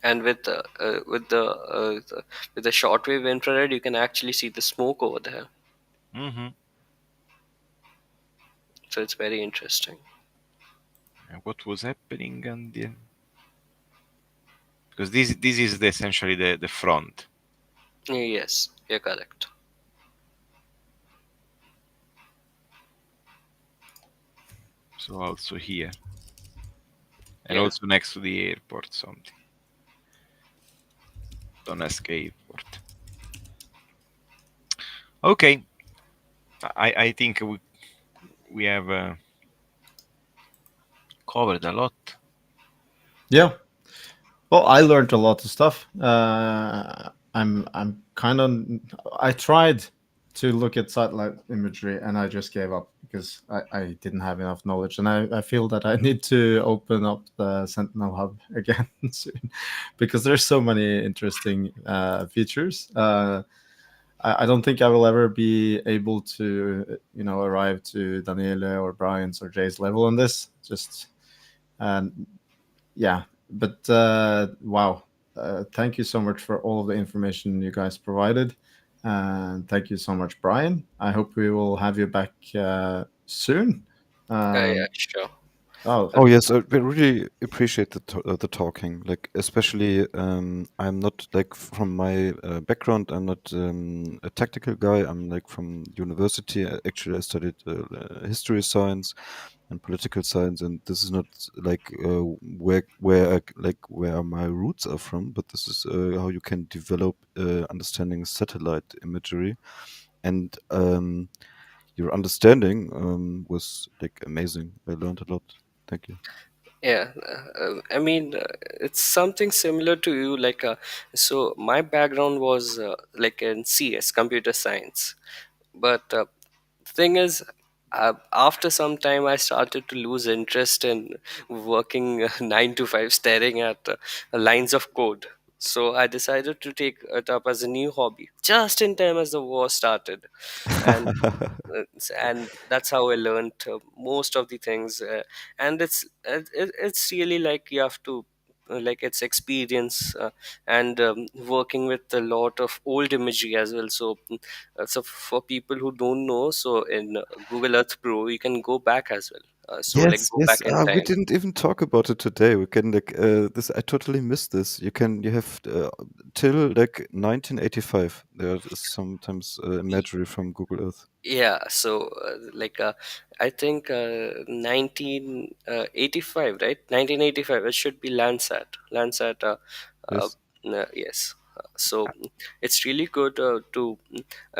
And with the shortwave infrared, you can actually see the smoke over there. Hmm. So it's very interesting. And what was happening, and because this is essentially the front. Yes, you're correct. So also here, and Yeah. also next to the airport, something. Donetsk airport. Okay, I think we have covered a lot. Yeah. Well, I learned a lot of stuff. I'm kind of. I tried to look at satellite imagery, and I just gave up because I didn't have enough knowledge, and I feel that I need to open up the Sentinel Hub again soon, because there's so many interesting features. I don't think I will ever be able to, arrive to Daniele or Brian's or Jay's level on this. Just, yeah. But wow, thank you so much for all of the information you guys provided, and thank you so much, Brian. I hope we will have you back soon. Yeah, Um, sure. oh, Oh yes, I really appreciate the talking. Like especially, I'm not like from my background. I'm not a technical guy. I'm like from university. Actually, I studied history science and political science, and this is not like where my roots are from. But this is how you can develop understanding satellite imagery, and your understanding was like amazing. I learned a lot. Thank you. Yeah, I mean, it's something similar to you. Like, so my background was like in CS, computer science. But the thing is, after some time, I started to lose interest in working 9 to 5, staring at lines of code. So I decided to take it up as a new hobby, just in time as the war started, and and that's how I learned most of the things. And it's really like you have to like it's experience and working with a lot of old imagery as well. So so for people who don't know, so in Google Earth Pro, you can go back as well. So like Yes, go yes. back in We time. didn't even talk about it today. We can like this. I totally missed this. You have till like 1985. There is sometimes imagery from Google Earth. Yeah, so like I think 1985, right? 1985. It should be Landsat. Uh, Yes. yes. So it's really good to,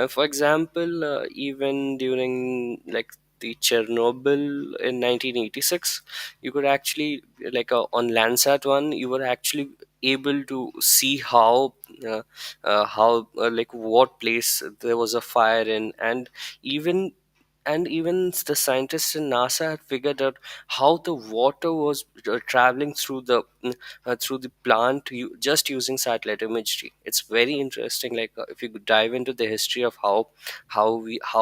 for example, even during like the Chernobyl in 1986, you could actually like on Landsat one, you were actually able to see how like what place there was a fire in, and even and even the scientists in NASA had figured out how the water was traveling through the plant just using satellite imagery. It's very interesting. Like if you dive into the history of how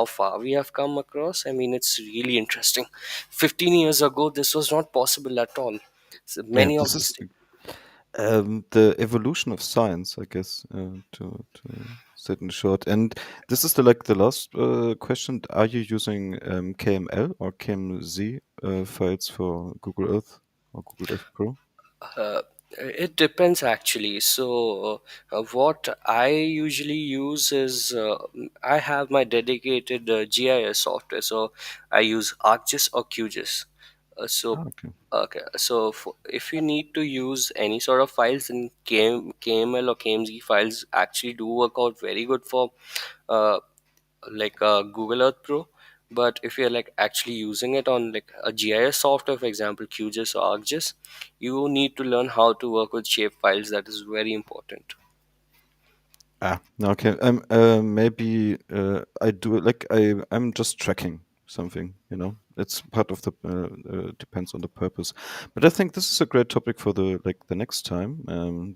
far we have come across, I mean, it's really interesting. 15 years ago, this was not possible at all. So Yeah, many of this these is the evolution of science, I guess, to say it in short. And this is the last question. Are you using KML or KMZ files for Google Earth or Google Earth Pro? It depends actually. So, what I usually use is I have my dedicated GIS software. So, I use ArcGIS or QGIS. So, Okay. okay. So, if you need to use any sort of files, then KML or KMZ files actually do work out very good for uh, Google Earth Pro. But if you're like actually using it on like a GIS software, for example, QGIS or ArcGIS, you need to learn how to work with shape files. That is very important. Okay. Maybe I do I'm just tracking something. It's part of the depends on the purpose. But I think this is a great topic for the next time.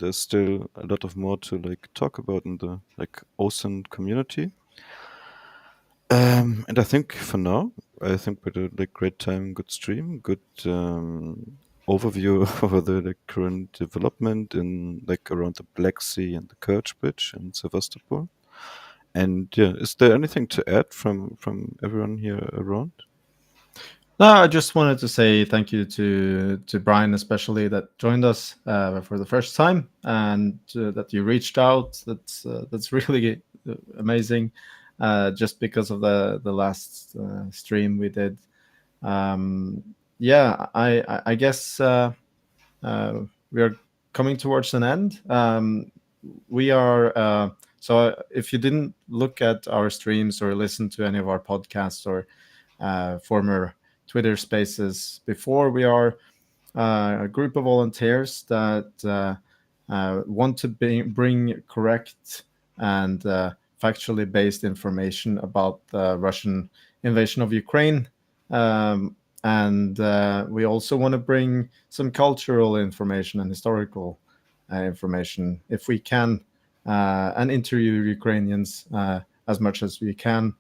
There's still a lot of more to talk about in the ocean community. And I think for now, I think we did great time, good stream, good overview over the current development in around the Black Sea and the Kerch Bridge in Sevastopol. And yeah, is there anything to add from everyone here around? No, I just wanted to say thank you to Brian, especially that joined us for the first time, and that you reached out. That's really amazing. Just because of the last stream we did. Yeah, I guess we are coming towards an end. We are so if you didn't look at our streams or listen to any of our podcasts or former Twitter Spaces before, we are a group of volunteers that want to bring correct and factually based information about the Russian invasion of Ukraine. And we also want to bring some cultural information and historical information, if we can, and interview Ukrainians as much as we can.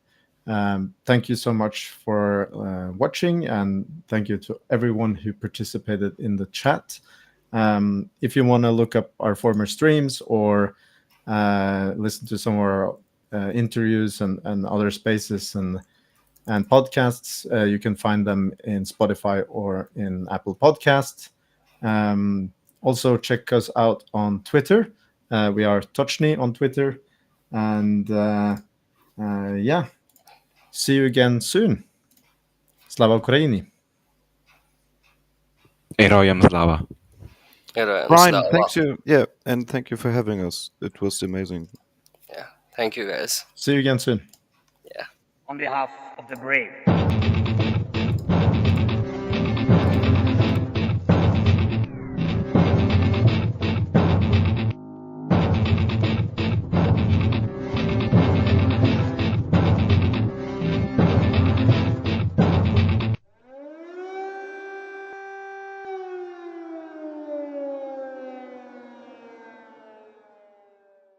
Thank you so much for watching, and thank you to everyone who participated in the chat. If you want to look up our former streams or listen to some of our interviews and other spaces and podcasts, you can find them in Spotify or in Apple Podcasts. Also, check us out on Twitter. We are Tochnyi on Twitter. And yeah, see you again soon. Slava Ukraini. Heroyam slava. Brian, thank you. Yeah, and thank you for having us. It was amazing. Yeah, thank you guys. See you again soon. Yeah. On behalf of the brave.